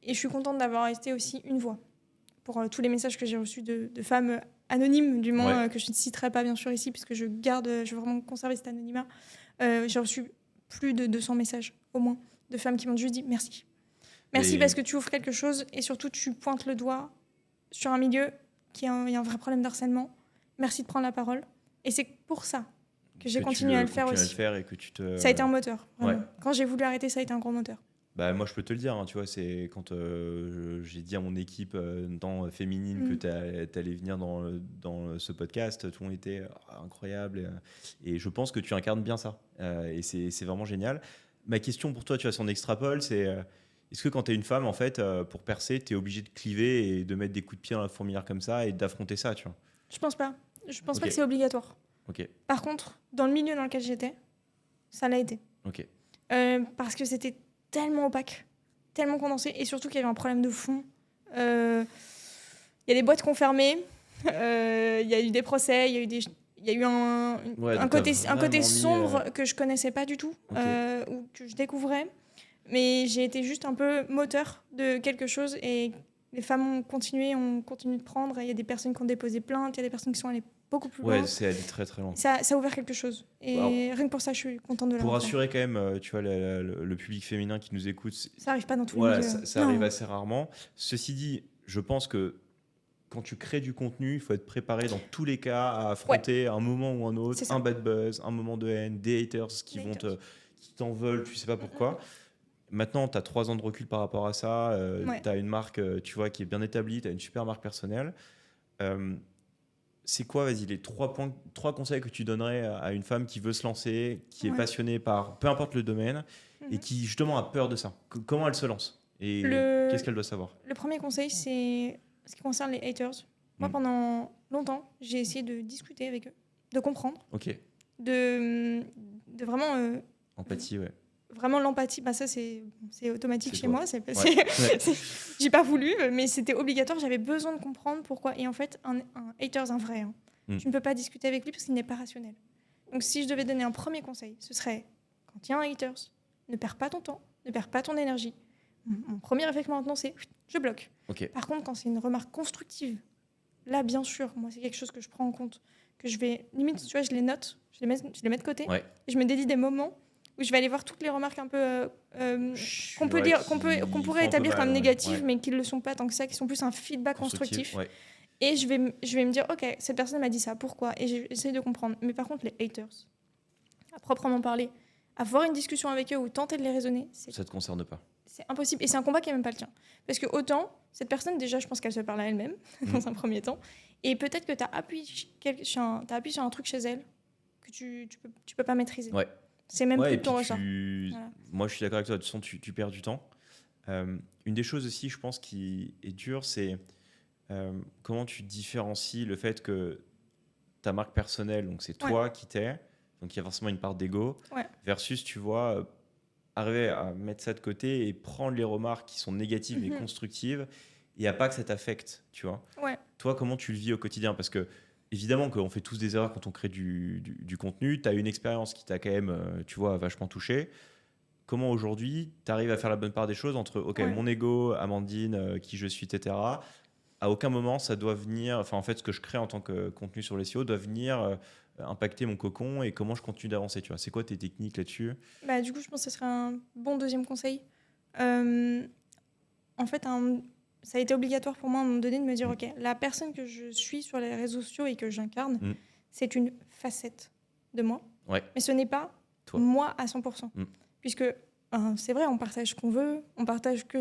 Et je suis contente d'avoir été aussi une voix pour tous les messages que j'ai reçus de femmes anonymes, du moins, que je ne citerai pas bien sûr ici, puisque je veux vraiment conserver cet anonymat. J'ai reçu plus de 200 messages, au moins, de femmes qui m'ont juste dit merci. Merci parce que tu ouvres quelque chose et surtout tu pointes le doigt sur un milieu il y a un vrai problème d'harcèlement. Merci de prendre la parole. Et c'est pour ça que j'ai continué à le faire aussi. Et que ça a été un moteur. Quand j'ai voulu arrêter, ça a été un gros moteur. Bah, moi, je peux te le dire, hein, tu vois, c'est quand j'ai dit à mon équipe féminine que tu allais venir dans ce podcast, tout le monde était incroyable. Et je pense que tu incarnes bien ça. Et c'est vraiment génial. Ma question pour toi, tu vois, si on extrapole, c'est est-ce que quand tu es une femme, en fait, pour percer, tu es obligée de cliver et de mettre des coups de pied dans la fourmilière comme ça et d'affronter ça, tu vois? Je pense pas. Je pense pas que c'est obligatoire. Par contre, dans le milieu dans lequel j'étais, ça l'a été. Parce que c'était tellement opaque, tellement condensé, et surtout qu'il y avait un problème de fond. Il y a des boîtes confirmées, il y a eu des procès, il y a eu un côté sombre que je connaissais pas du tout, ou que je découvrais. Mais j'ai été juste un peu moteur de quelque chose, et les femmes ont continué de prendre. Il y a des personnes qui ont déposé plainte, il y a des personnes qui sont allées beaucoup plus loin. Ouais, c'est allé très très loin. Ça a ouvert quelque chose. Et rien que pour ça, je suis contente de l'avoir. Pour rassurer quand même, tu vois, le public féminin qui nous écoute. Ça arrive pas dans tous les milieux. Ça arrive assez rarement. Ceci dit, je pense que quand tu crées du contenu, il faut être préparé dans tous les cas à affronter un moment ou un autre, un bad buzz, un moment de haine, des haters qui t'en veulent, tu sais pas pourquoi. Maintenant, tu as 3 ans de recul par rapport à ça. Tu as une marque, tu vois, qui est bien établie. Tu as une super marque personnelle. C'est quoi, vas-y, les 3 conseils que tu donnerais à une femme qui veut se lancer, qui est passionnée par peu importe le domaine et qui justement a peur de ça? Comment elle se lance et qu'est-ce qu'elle doit savoir? Le premier conseil, c'est ce qui concerne les haters. Moi, pendant longtemps, j'ai essayé de discuter avec eux, de comprendre, de vraiment... Empathie, Vraiment l'empathie, ça c'est automatique chez moi. J'ai pas voulu, mais c'était obligatoire. J'avais besoin de comprendre pourquoi. Et en fait, un hater, un vrai, tu ne peux pas discuter avec lui parce qu'il n'est pas rationnel. Donc si je devais donner un premier conseil, ce serait quand il y a un hater, ne perds pas ton temps, ne perds pas ton énergie. Mon premier réflexe maintenant, c'est je bloque. Par contre, quand c'est une remarque constructive, là bien sûr, moi c'est quelque chose que je prends en compte, que je vais limite, tu vois, je les note, je les mets de côté, et je me dédie des moments où je vais aller voir toutes les remarques un peu qu'on pourrait établir comme négatives, mais qui ne le sont pas tant que ça, qui sont plus un feedback constructif. Et je vais me dire, ok, cette personne m'a dit ça, pourquoi? Et j'essaie de comprendre. Mais par contre, les haters, à proprement parler, avoir une discussion avec eux ou tenter de les raisonner, ça te concerne pas. C'est impossible. Et c'est un combat qui n'est même pas le tien. Parce que autant, cette personne, déjà, je pense qu'elle se parle à elle-même, dans un premier temps. Et peut-être que tu as appuyé sur un truc chez elle que tu peux pas maîtriser. C'est même plus de ton ressort. Voilà. Moi, je suis d'accord avec toi. De toute façon, tu perds du temps. Une des choses aussi, je pense, qui est dure, c'est comment tu différencies le fait que ta marque personnelle, donc c'est toi qui t'es, donc il y a forcément une part d'ego, versus, tu vois, arriver à mettre ça de côté et prendre les remarques qui sont négatives et constructives, et à pas que ça t'affecte, tu vois. Toi, comment tu le vis au quotidien? Parce que évidemment qu'on fait tous des erreurs quand on crée du contenu. Tu as une expérience qui t'a quand même, tu vois, vachement touché. Comment aujourd'hui, tu arrives à faire la bonne part des choses entre mon ego, Amandine, qui je suis, etc. À aucun moment, ça doit venir... Enfin, en fait, ce que je crée en tant que contenu sur les SEO doit venir impacter mon cocon et comment je continue d'avancer, tu vois. C'est quoi tes techniques là-dessus? Du coup, je pense que ce serait un bon deuxième conseil. En fait, ça a été obligatoire pour moi à un moment donné de me dire, ok, la personne que je suis sur les réseaux sociaux et que j'incarne, c'est une facette de moi. Mais ce n'est pas moi à 100%. Puisque c'est vrai, on partage ce qu'on veut, on partage que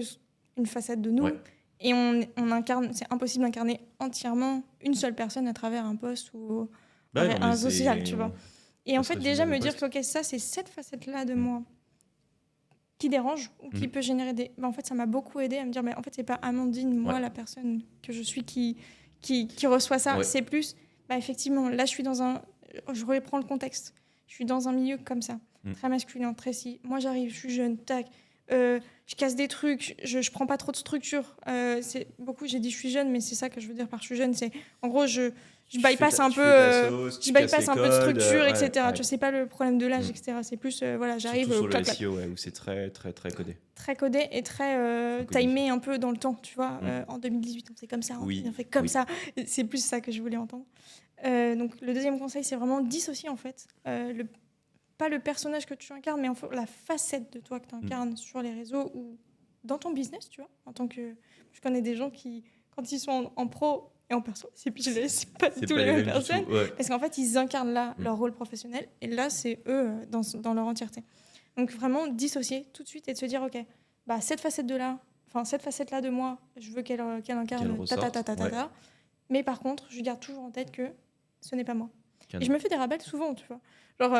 une facette de nous. Et on incarne, c'est impossible d'incarner entièrement une seule personne à travers un post ou un réseau social, tu vois. Et en fait, déjà me dire que ok, ça, c'est cette facette-là de moi qui dérange ou qui peut générer des... en fait, ça m'a beaucoup aidé à me dire, en fait, c'est pas Amandine, moi, la personne que je suis qui reçoit ça. C'est plus, effectivement, là, je reprends le contexte. Je suis dans un milieu comme ça, très masculin, très si. Moi, j'arrive, je suis jeune, tac. je casse des trucs, je prends pas trop de structure. J'ai dit je suis jeune, mais c'est ça que je veux dire par je suis jeune. C'est en gros, je bypass un peu, je bypass un peu de structure, etc. Tu vois, c'est pas le problème de l'âge, etc. C'est plus, voilà, j'arrive surtout sur le SEO, où c'est très, très, très codé. Très codé et très timé un peu dans le temps, tu vois. En 2018, on fait comme ça, on fait comme ça. C'est plus ça que je voulais entendre. Donc, le deuxième conseil, c'est vraiment dissocier, en fait. Pas le personnage que tu incarnes, mais en fait, la facette de toi que tu incarnes sur les réseaux ou dans ton business, tu vois. En tant que... Je connais des gens qui, quand ils sont en pro et en perso, c'est pas du tout les mêmes personnes. Parce qu'en fait, ils incarnent là leur rôle professionnel et là, c'est eux dans leur entièreté. Donc, vraiment, dissocier tout de suite et de se dire, OK, bah, cette facette-là de moi, je veux qu'elle incarne ta. Mais par contre, je garde toujours en tête que ce n'est pas moi. Et je me fais des rappels souvent, tu vois. Genre,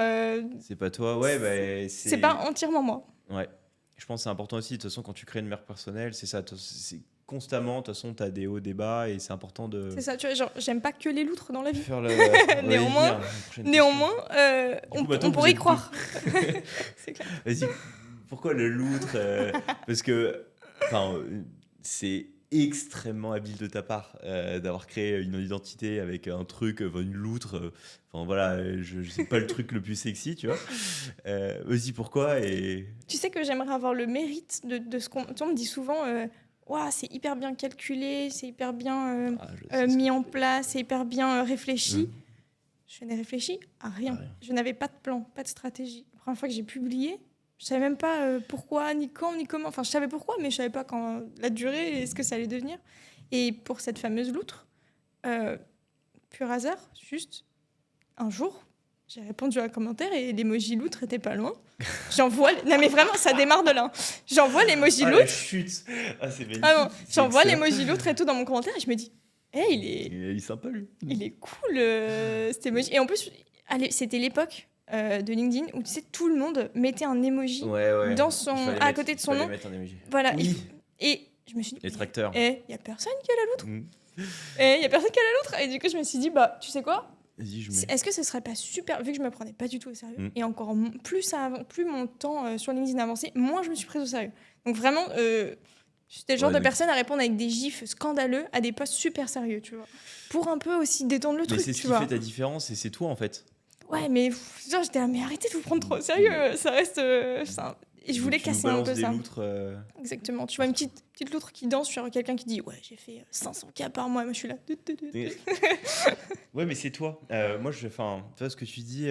c'est pas toi, c'est pas entièrement moi. Ouais. Je pense que c'est important aussi, de toute façon, quand tu crées une marque personnelle, c'est ça. C'est constamment, de toute façon, tu as des hauts, des bas, et c'est important de... C'est ça, tu vois, genre, j'aime pas que les loutres dans la vie. Néanmoins, on pourrait y croire. C'est clair. Vas-y, pourquoi le loutre Parce que c'est extrêmement habile de ta part d'avoir créé une identité avec un truc, une loutre. Voilà, je sais pas le truc le plus sexy, tu vois. Vas-y, pourquoi Tu sais que j'aimerais avoir le mérite de ce qu'on... Tu vois, on me dit souvent... c'est hyper bien calculé, c'est hyper bien mis en place, c'est hyper bien réfléchi. Je n'ai réfléchi à rien. Je n'avais pas de plan, pas de stratégie. La première fois que j'ai publié, je ne savais même pas pourquoi, ni quand, ni comment. Enfin, je savais pourquoi, mais je ne savais pas quand la durée et ce que ça allait devenir. Et pour cette fameuse loutre, pur hasard, juste un jour, j'ai répondu à un commentaire et l'emoji loutre était pas loin. J'envoie... Non mais vraiment, ça démarre de là. J'envoie l'emoji loutre. La chute. C'est magnifique. J'envoie l'emoji loutre et tout dans mon commentaire et je me dis, il est sympa lui. Il est cool cet emoji. Et en plus, c'était l'époque de LinkedIn où tu sais tout le monde mettait un emoji dans à côté de son nom. Voilà. Oui. Et je me suis dit, les tracteurs. Il y a personne qui a la loutre. Il y a personne qui a la loutre. Et du coup, je me suis dit, tu sais quoi? Est-ce que ce serait pas super, vu que je me prenais pas du tout au sérieux, et encore plus mon temps sur LinkedIn avançait, moins je me suis prise au sérieux. Donc vraiment, j'étais le genre de personne à répondre avec des gifs scandaleux à des posts super sérieux, tu vois, pour un peu aussi détendre le truc. Mais c'est ce qui fait ta différence, et c'est toi en fait. Ouais, mais genre j'étais là, mais arrêtez de vous prendre trop au sérieux, ça reste et je voulais casser un peu ça. Loutres, Exactement. Tu vois, une petite loutre qui danse sur quelqu'un qui dit ouais, j'ai fait 500K par mois. Moi, je suis là. Ouais, mais c'est toi. Moi, tu vois ce que tu dis.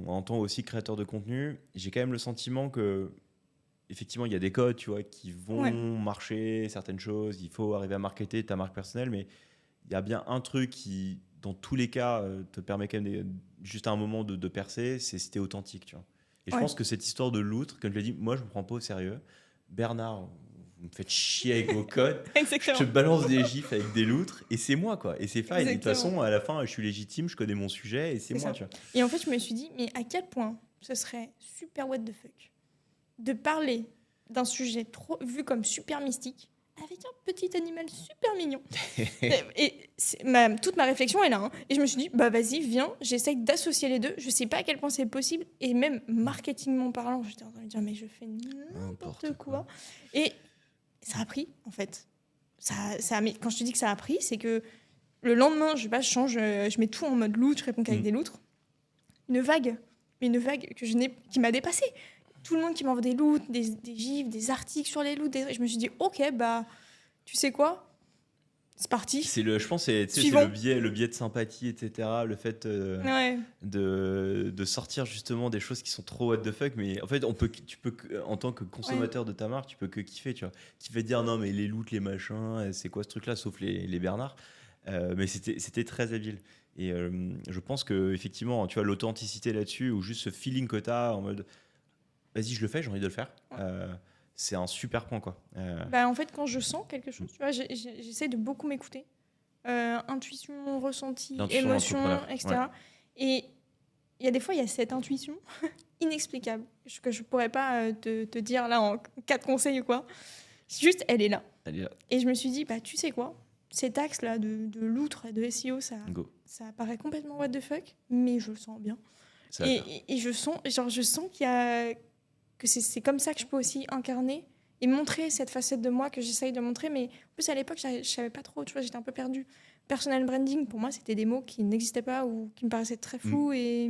En tant aussi créateur de contenu, j'ai quand même le sentiment que effectivement, il y a des codes, tu vois, qui vont marcher, certaines choses. Il faut arriver à marketer ta marque personnelle, mais il y a bien un truc qui, dans tous les cas, te permet quand même juste à un moment de percer, c'est si t'es authentique, tu vois. Et je pense que cette histoire de loutre, comme je l'ai dit, moi, je me prends pas au sérieux. Bernard, vous me faites chier avec vos codes. Je te balance des gifs avec des loutres et c'est moi, quoi. Et c'est fine. Et de toute façon, à la fin, je suis légitime, je connais mon sujet et c'est moi, tu vois. Et en fait, je me suis dit, mais à quel point ce serait super what the fuck de parler d'un sujet vu comme super mystique avec un petit animal super mignon. Et toute ma réflexion est là. Hein. Et je me suis dit, vas-y, viens, j'essaye d'associer les deux. Je sais pas à quel point c'est possible. Et même marketingment parlant, j'étais en train de me dire, mais je fais n'importe quoi. Et ça a pris, en fait. Quand je te dis que ça a pris, c'est que le lendemain, je change, je mets tout en mode loutre, je réponds qu'avec des loutres. Une vague qui m'a dépassée. Tout le monde qui m'envoie des loutres, des gifs, des articles sur les loutres. Je me suis dit, ok, tu sais quoi, c'est parti. Je pense que c'est le biais de sympathie, etc. Le fait de sortir justement des choses qui sont trop what the fuck. Mais en fait, tu peux en tant que consommateur de ta marque, tu peux que kiffer, tu vois. Kiffer dire non, mais les loutres, les machins, c'est quoi ce truc-là, sauf les Bernard. Mais c'était très habile. Et je pense que effectivement, tu vois, l'authenticité là-dessus, ou juste ce feeling que tu as en mode vas-y, je le fais, j'ai envie de le faire. C'est un super point, quoi. En fait, quand je sens quelque chose, tu vois, j'essaie de beaucoup m'écouter. Intuition, ressenti, émotion, etc. Ouais. Et il y a des fois, il y a cette intuition inexplicable que je pourrais pas te dire là en 4 conseils ou quoi. Juste, elle est là. Et je me suis dit, tu sais quoi, cet axe-là de loutre et de SEO, ça paraît complètement what the fuck, mais je le sens bien. Et je sens qu'il y a que c'est comme ça que je peux aussi incarner et montrer cette facette de moi que j'essaye de montrer. Mais en plus, à l'époque, je savais pas trop, tu vois, j'étais un peu perdue. Personal branding, pour moi, c'était des mots qui n'existaient pas ou qui me paraissaient très flous et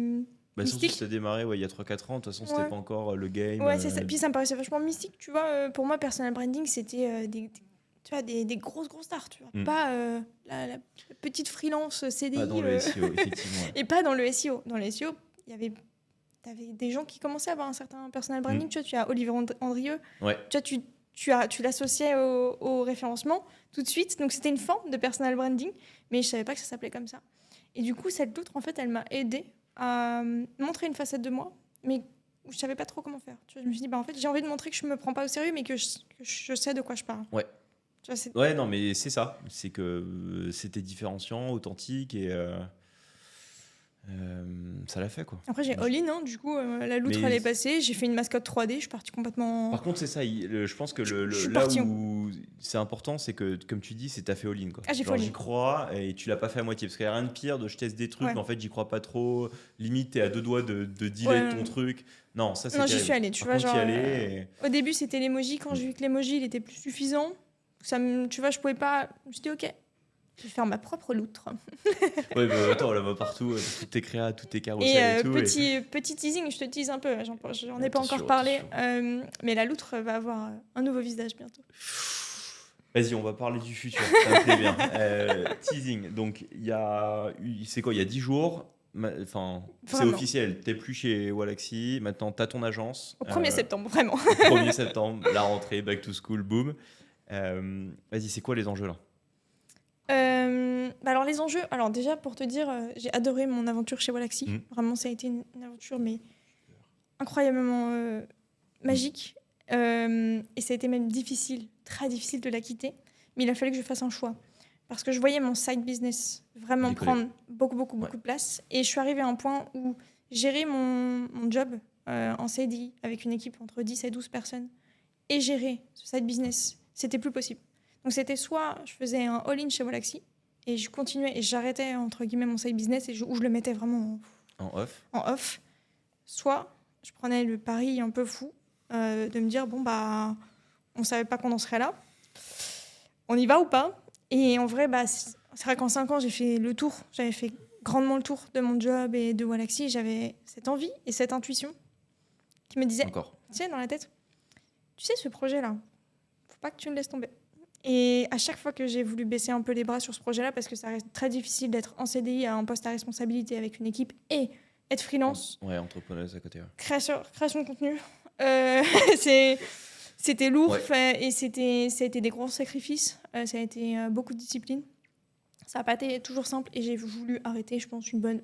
Surtout mystiques. si t'as démarré il y a 3-4 ans, de toute façon, c'était pas encore le game. Ouais, c'est ça. Puis ça me paraissait vachement mystique, tu vois. Pour moi, personal branding, c'était tu vois, des grosses stars, tu vois. Pas la petite freelance CDI. Pas dans le SEO, effectivement. Et pas dans le SEO. Dans le SEO, t'avais des gens qui commençaient à avoir un certain personal branding. Tu vois, tu as Olivier Andrieux. Ouais. Tu vois, tu l'associais au référencement tout de suite. Donc, c'était une forme de personal branding, mais je savais pas que ça s'appelait comme ça. Et du coup, cette loutre, en fait, elle m'a aidée à montrer une facette de moi, mais où je savais pas trop comment faire. Tu vois, je me suis dit, en fait, j'ai envie de montrer que je me prends pas au sérieux, mais que je sais de quoi je parle. Ouais. Tu vois, ouais, non, mais c'est ça. C'est que c'était différenciant, authentique et ça l'a fait, quoi. Après, j'ai all-in, hein, du coup, la loutre, elle est passée. J'ai fait une mascotte 3D, je suis partie complètement. Par contre, c'est ça. Je pense que là où c'est important, c'est que, comme tu dis, c'est t'as fait all-in, quoi. Ah, j'ai fait all-in. J'y crois et tu l'as pas fait à moitié. Parce qu'il n'y a rien de pire de je teste des trucs, mais en fait, j'y crois pas trop. Limite, t'es à 2 doigts de dealer ton truc. Non, ça, c'est terrible. Non, j'y suis allée. Tu vois, genre, au début, c'était l'emoji. Quand j'ai vu que l'emoji, il était plus suffisant, tu vois, je pouvais pas. Je me suis dit, ok, je vais faire ma propre loutre. Ouais, bah attends, on la voit partout, toutes tes créas, toutes tes carousels et tout. Petit teasing, je te tease un peu, j'en ai pas encore parlé, mais la loutre va avoir un nouveau visage bientôt. Vas-y, on va parler du futur, ça me plaît bien. Teasing, donc c'est quoi, il y a 10 jours, c'est officiel, t'es plus chez Wallaxy, maintenant t'as ton agence. Au 1er septembre, vraiment. Au 1er septembre, la rentrée, back to school, boom. Vas-y, c'est quoi les enjeux là? Alors les enjeux, alors déjà pour te dire, j'ai adoré mon aventure chez Wallaxy. Vraiment, ça a été une aventure mais incroyablement magique. Et ça a été même difficile, très difficile de la quitter. Mais il a fallu que je fasse un choix. Parce que je voyais mon side business vraiment prendre beaucoup de place. Et je suis arrivée à un point où gérer mon job en CDI avec une équipe entre 10 et 12 personnes et gérer ce side business, c'était plus possible. Donc c'était soit je faisais un all-in chez Wallaxy et je continuais et j'arrêtais entre guillemets mon side business où je le mettais vraiment en off. Soit je prenais le pari un peu fou de me dire on savait pas qu'on en serait là, on y va ou pas? Et en vrai c'est vrai qu'en 5 ans j'ai fait le tour, j'avais fait grandement le tour de mon job et de Wallaxy. J'avais cette envie et cette intuition qui me disait, tu sais, dans la tête, tu sais, ce projet là, faut pas que tu le laisses tomber. Et à chaque fois que j'ai voulu baisser un peu les bras sur ce projet-là, parce que ça reste très difficile d'être en CDI à un poste à responsabilité avec une équipe et être freelance. Ouais, entrepreneuse à côté. Ouais. Création de contenu. C'était lourd et ça a été des gros sacrifices. Ça a été beaucoup de discipline. Ça n'a pas été toujours simple et j'ai voulu arrêter, je pense, une bonne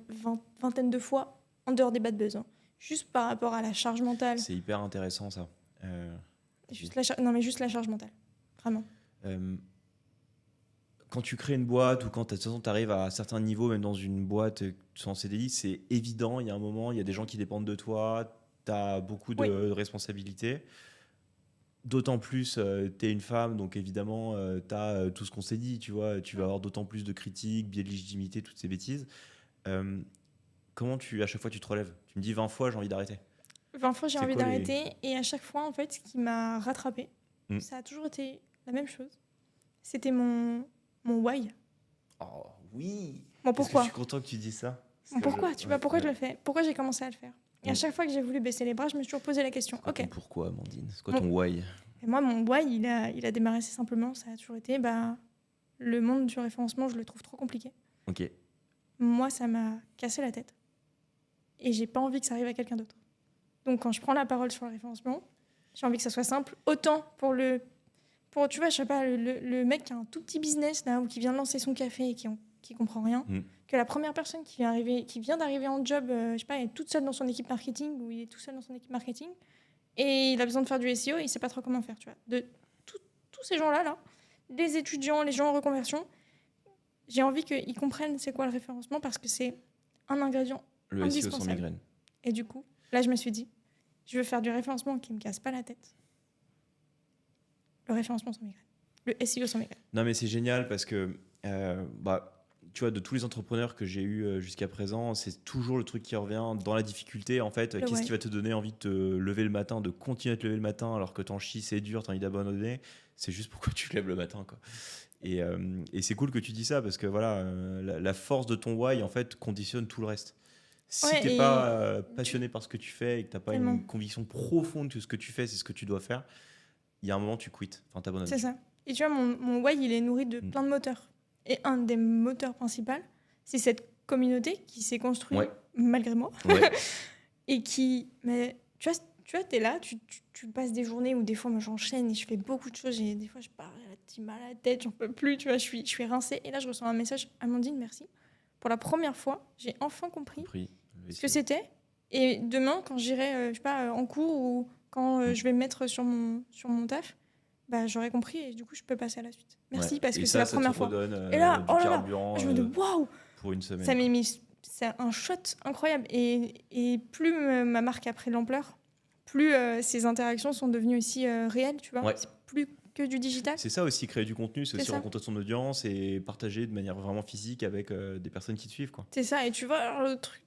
vingtaine de fois en dehors des bad buzz. Juste par rapport à la charge mentale. C'est hyper intéressant ça. Juste la charge mentale. Vraiment. Quand tu crées une boîte ou quand de toute façon tu arrives à un certain niveau, même dans une boîte sans CDI, c'est évident, il y a un moment, il y a des gens qui dépendent de toi, tu as beaucoup de responsabilités. D'autant plus, tu es une femme, donc évidemment, tu as tout ce qu'on s'est dit, tu vois, tu vas avoir d'autant plus de critiques, biais de légitimité, toutes ces bêtises. Comment à chaque fois tu te relèves? Tu me dis 20 fois, j'ai envie d'arrêter. 20 fois, j'ai envie d'arrêter. Et à chaque fois, en fait, ce qui m'a rattrapée, ça a toujours été la même chose. C'était mon why. Oh oui. Mon pourquoi. Je suis content que tu dises ça. Mon pourquoi, tu vois, pourquoi je le fais. Pourquoi j'ai commencé à le faire. Et à chaque fois que j'ai voulu baisser les bras, je me suis toujours posé la question. C'est quoi ton pourquoi, Amandine? C'est quoi ton why? Et moi, mon why, il a démarré assez simplement. Ça a toujours été, le monde du référencement, je le trouve trop compliqué. Ok. Moi, ça m'a cassé la tête. Et j'ai pas envie que ça arrive à quelqu'un d'autre. Donc, quand je prends la parole sur le référencement, j'ai envie que ça soit simple. Autant pour tu vois, je sais pas, le mec qui a un tout petit business là, ou qui vient de lancer son café et qui comprend rien, que la première personne qui vient d'arriver en job, je sais pas, elle est toute seule dans son équipe marketing ou il est tout seul dans son équipe marketing et il a besoin de faire du SEO et il sait pas trop comment faire, tu vois. De tous ces gens-là, les étudiants, les gens en reconversion, j'ai envie qu'ils comprennent c'est quoi le référencement parce que c'est un ingrédient indispensable. SEO sans migraine. Et du coup, là, je me suis dit, je veux faire du référencement qui me casse pas la tête. Le référencement sans migraine. Le SEO sans migraine. Non, mais c'est génial parce que tu vois, de tous les entrepreneurs que j'ai eu jusqu'à présent, c'est toujours le truc qui revient dans la difficulté. En fait, qu'est-ce qui va te donner envie de te lever le matin, de continuer à te lever le matin alors que t'en chies, c'est dur, t'as envie d'abandonner. C'est juste pourquoi tu te lèves le matin, quoi. Et c'est cool que tu dis ça parce que voilà, la force de ton why en fait conditionne tout le reste. Si t'es pas passionné par ce que tu fais et que t'as pas une conviction profonde que ce que tu fais c'est ce que tu dois faire, il y a un moment tu quittes, enfin t'abandonnes. C'est ça. Et tu vois, mon why il est nourri de plein de moteurs. Et un des moteurs principaux, c'est cette communauté qui s'est construite malgré moi et qui, mais tu vois, t'es là, tu passes des journées où des fois moi j'enchaîne et je fais beaucoup de choses et des fois je pars à petit mal à la tête, j'en peux plus, tu vois, je suis rincée et là je reçois un message: Amandine, merci. Pour la première fois, j'ai enfin compris ce que c'était. Et demain, quand j'irai, je sais pas, en cours ou quand je vais me mettre sur mon taf, bah, j'aurais compris et du coup, je peux passer à la suite. Merci, parce que c'est la première fois. Et là, oh là là, je me dis waouh, pour une semaine. Ça m'a mis, c'est un shot incroyable. Et plus ma marque a pris de l'ampleur, plus ces interactions sont devenues aussi réelles, tu vois. C'est plus que du digital. C'est ça aussi, créer du contenu, c'est aussi rencontrer son audience et partager de manière vraiment physique avec des personnes qui te suivent, quoi. C'est ça, et tu vois, alors, le truc,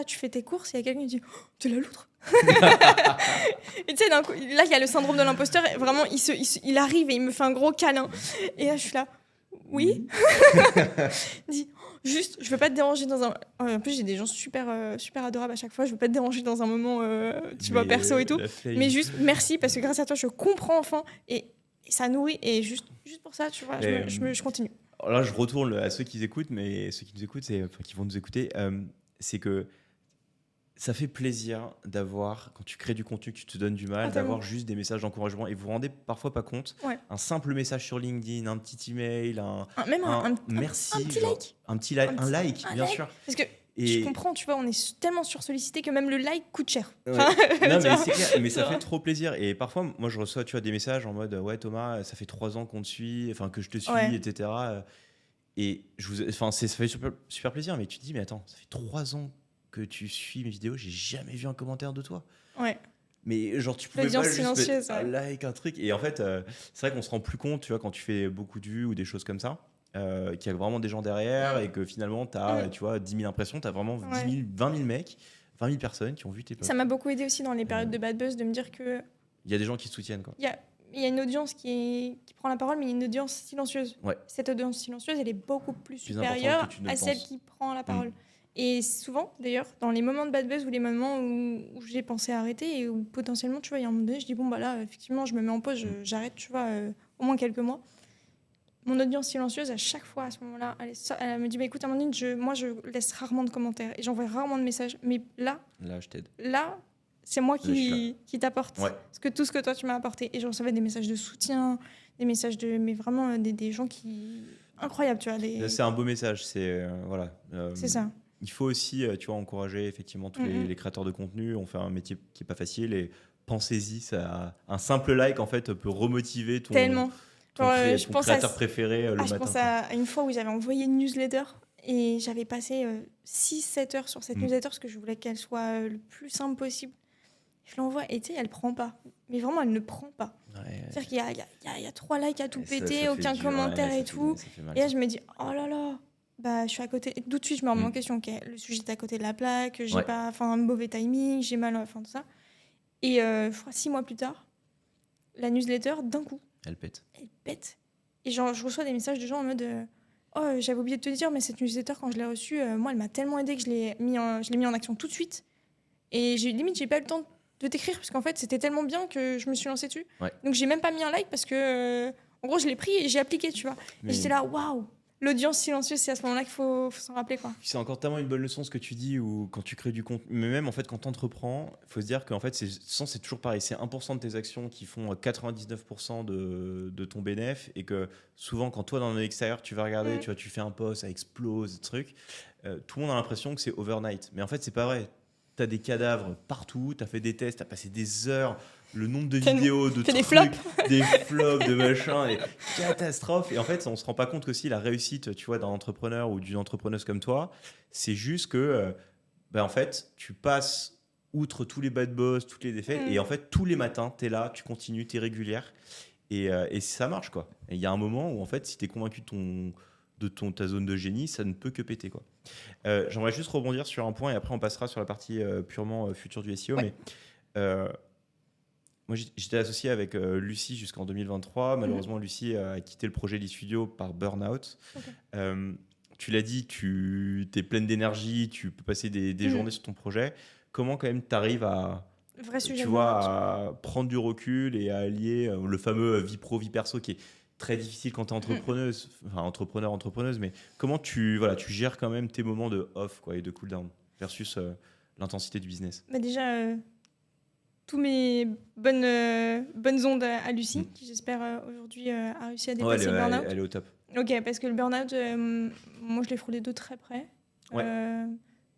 tu fais tes courses et il y a quelqu'un qui dit oh, t'es la loutre. Et tu sais, d'un coup, là il y a le syndrome de l'imposteur, vraiment il arrive et il me fait un gros câlin et là je suis là oui. Il dit juste je veux pas te déranger dans un en plus j'ai des gens super adorables à chaque fois, je veux pas te déranger dans un moment tu vois perso et tout, mais juste merci parce que grâce à toi je comprends enfin et ça nourrit et juste pour ça tu vois je continue. Alors là je retourne à ceux qui écoutent, mais ceux qui nous écoutent qui vont nous écouter, c'est que ça fait plaisir d'avoir, quand tu crées du contenu, que tu te donnes du mal, d'avoir juste des messages d'encouragement et vous vous rendez parfois pas compte. Un simple message sur LinkedIn, un petit email, un merci, un petit like, bien sûr. Parce que je comprends, tu vois, on est tellement sursollicité que même le like coûte cher. Non, mais c'est clair, mais ça fait trop plaisir. Et parfois, moi, je reçois, tu vois, des messages en mode ouais, Thomas, ça fait 3 ans qu'on te suit, enfin que je te suis, etc. Et ça fait super plaisir. Mais tu te dis, mais attends, ça fait 3 ans que tu suis mes vidéos, j'ai jamais vu un commentaire de toi. Mais genre tu pouvais pas juste mettre un like, un truc. Et en fait, c'est vrai qu'on se rend plus compte, tu vois, quand tu fais beaucoup de vues ou des choses comme ça, qu'il y a vraiment des gens derrière et que finalement tu as, tu vois, 10 000 impressions, tu as vraiment 20 000 mecs, 20 000 personnes qui ont vu tes posts. Ça m'a beaucoup aidé aussi dans les périodes de bad buzz de me dire que il y a des gens qui te soutiennent, quoi. Il y a une audience qui prend la parole, mais il y a une audience silencieuse. Cette audience silencieuse, elle est beaucoup plus supérieure à celle qui prend la parole. Et souvent, d'ailleurs, dans les moments de bad buzz ou les moments où j'ai pensé à arrêter et où potentiellement, tu vois, il y a un moment donné, je dis bon, bah là, effectivement, je me mets en pause, j'arrête, tu vois, au moins quelques mois. Mon audience silencieuse, à chaque fois, à ce moment-là, elle me dit bah, écoute, Amandine, moi, je laisse rarement de commentaires et j'envoie rarement de messages. Mais là je t'aide. Là, c'est moi qui t'apporte tout ce que toi, tu m'as apporté. Et je recevais des messages de soutien, des messages mais vraiment des gens qui... Incroyable, tu vois. C'est un beau message, c'est... voilà. C'est ça. Il faut aussi, tu vois, encourager effectivement tous les créateurs de contenu. On fait un métier qui n'est pas facile et pensez-y, un simple like en fait peut remotiver ton créateur préféré le matin. Je pense à une fois où j'avais envoyé une newsletter et j'avais passé 6-7 heures sur cette newsletter parce que je voulais qu'elle soit le plus simple possible. Je l'envoie et tu sais, elle prend pas. Mais vraiment, elle ne prend pas. C'est-à-dire qu'il y a 3 likes à tout péter, aucun commentaire et tout. Et là, je me dis, oh là là. Bah, je suis à côté. Tout de suite, je me remets en question. Okay, le sujet est à côté de la plaque, j'ai pas, un mauvais timing, j'ai mal, tout ça. Et je crois 6 mois plus tard, la newsletter, d'un coup, elle pète. Et genre, je reçois des messages de gens en mode oh, j'avais oublié de te dire, mais cette newsletter, quand je l'ai reçue, moi, elle m'a tellement aidée que je l'ai mis en action tout de suite. Et j'ai pas eu le temps de t'écrire, parce qu'en fait, c'était tellement bien que je me suis lancée dessus. Donc, j'ai même pas mis un like parce que, en gros, je l'ai pris et j'ai appliqué, tu vois. Et j'étais là, waouh! L'audience silencieuse, c'est à ce moment-là qu'il faut s'en rappeler, quoi. C'est encore tellement une bonne leçon ce que tu dis, ou quand tu crées du contenu, mais même en fait quand tu entreprends, il faut se dire qu'en fait c'est toujours pareil, c'est 1% de tes actions qui font 99% de ton bénéfice, et que souvent quand toi dans l'extérieur tu vas regarder, tu vois, tu fais un post, ça explose, des trucs, tout le monde a l'impression que c'est overnight, mais en fait c'est pas vrai. Tu as des cadavres partout, tu as fait des tests, tu as passé des heures, le nombre de vidéos, de trucs, des flops, de machins, des catastrophes. Et en fait, on se rend pas compte qu'aussi la réussite, tu vois, d'un entrepreneur ou d'une entrepreneuse comme toi, c'est juste que, en fait, tu passes outre tous les bad boss, toutes les défaites, et en fait, tous les matins, tu es là, tu continues, tu es régulière, et ça marche, quoi. Et il y a un moment où, en fait, si tu es convaincu de ta zone de génie, ça ne peut que péter, quoi. J'aimerais juste rebondir sur un point et après on passera sur la partie purement future du SEO. Ouais. Mais moi, j'étais associé avec Lucie jusqu'en 2023. Malheureusement, Lucie a quitté le projet d'eStudio par burn-out. Okay. Tu l'as dit, tu es pleine d'énergie, tu peux passer des journées sur ton projet. Comment quand même tu arrives à, Vrai sujet tu vois, à prendre du recul et à allier le fameux vie pro, vie perso qui est très difficile quand tu es entrepreneuse, enfin entrepreneuse, mais comment tu gères quand même tes moments de off, quoi, et de cool down versus l'intensité du business? Bah déjà, tous mes bonnes ondes à Lucie, qui j'espère aujourd'hui a réussi à dépasser le burn-out. Elle est au top. Ok, parce que le burn-out, moi je l'ai frôlé de très près. Ouais.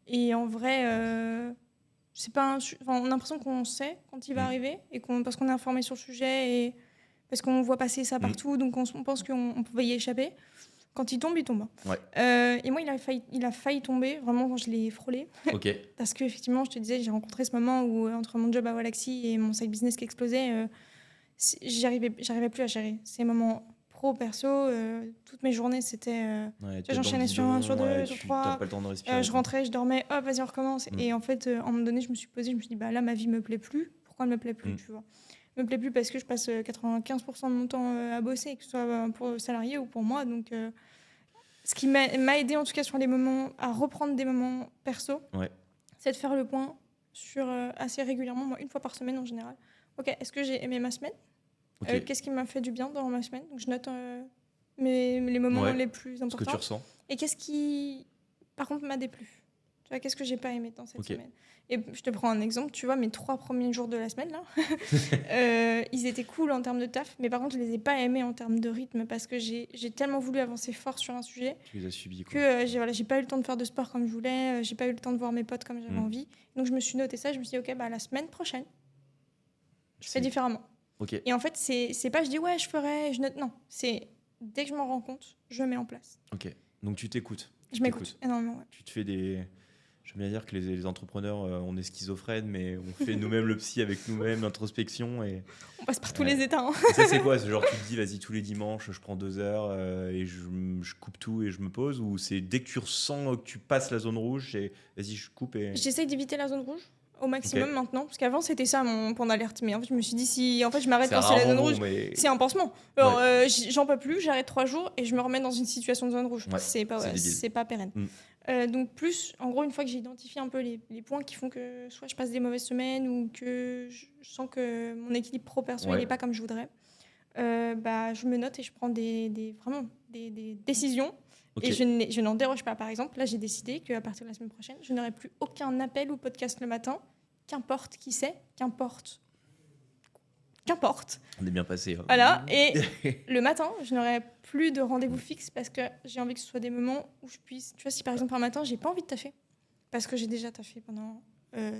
Et en vrai, c'est pas on a l'impression qu'on sait quand il va arriver, et parce qu'on est informé sur le sujet et parce qu'on voit passer ça partout, donc on pense qu'on pouvait y échapper. Quand il tombe, il tombe. Ouais. Et moi, il a failli tomber vraiment quand je l'ai frôlé. Ok. Parce qu'effectivement, je te disais, j'ai rencontré ce moment où entre mon job à Wallaxy et mon side business qui explosait, j'arrivais plus à gérer ces moments pro, perso. Toutes mes journées, c'était... j'enchaînais sur un, sur deux, sur trois. T'as pas le temps de respirer. Je rentrais, je dormais, hop, vas-y, on recommence. Et en fait, à un moment donné, je me suis posée, je me suis dit, bah là, ma vie me plaît plus. Pourquoi elle me plaît plus, tu vois? Me plaît plus parce que je passe 95% de mon temps à bosser, que ce soit pour le salarié ou pour moi. Donc, ce qui m'a aidé, en tout cas, sur les moments, à reprendre des moments perso, c'est de faire le point sur assez régulièrement, moi, une fois par semaine en général. Ok, est-ce que j'ai aimé ma semaine? Qu'est-ce qui m'a fait du bien dans ma semaine? Donc, je note les moments les plus importants. Ce que tu ressens. Et qu'est-ce qui, par contre, m'a déplu? Tu vois, qu'est-ce que j'ai pas aimé dans cette semaine? Et je te prends un exemple, tu vois, mes 3 premiers jours de la semaine, là, ils étaient cool en termes de taf, mais par contre, je les ai pas aimés en termes de rythme parce que j'ai tellement voulu avancer fort sur un sujet tu les as subis, quoi. que j'ai pas eu le temps de faire de sport comme je voulais, j'ai pas eu le temps de voir mes potes comme j'avais envie. Donc, je me suis noté ça, je me suis dit, ok, bah, la semaine prochaine, je fais différemment. Et en fait, c'est pas je dis, ouais, je ferai, je note, non, c'est dès que je m'en rends compte, je mets en place. Ok, donc tu t'écoutes. Je m'écoute énormément, ouais. Tu te fais des... J'aime bien dire que les entrepreneurs, on est schizophrènes, mais on fait nous-mêmes le psy avec nous-mêmes, l'introspection. Et on passe par tous les états. Hein. Et ça, c'est quoi? C'est genre, tu te dis, vas-y, tous les dimanches, je prends 2 heures et je coupe tout et je me pose? Ou c'est dès que tu ressens que tu passes la zone rouge, et vas-y, je coupe et... J'essaye d'éviter la zone rouge au maximum maintenant, parce qu'avant, c'était ça mon point d'alerte. Mais en fait, je me suis dit, si en fait, je m'arrête quand c'est la zone rouge, c'est un pansement. Alors, j'en peux plus, j'arrête 3 jours et je me remets dans une situation de zone rouge. C'est pas pérenne. Donc plus, en gros, une fois que j'ai identifié un peu les points qui font que soit je passe des mauvaises semaines ou que je sens que mon équilibre pro-perso il n'est pas comme je voudrais, bah, je me note et je prends vraiment des décisions. Et je n'en déroge pas. Par exemple, là, j'ai décidé qu'à partir de la semaine prochaine, je n'aurai plus aucun appel ou podcast le matin, qu'importe qui c'est, qu'importe. On est bien passé. Hein. Voilà, et le matin, je n'aurai plus de rendez-vous fixe parce que j'ai envie que ce soit des moments où je puisse... Tu vois, si par exemple un matin, j'ai pas envie de taffer, parce que j'ai déjà taffé pendant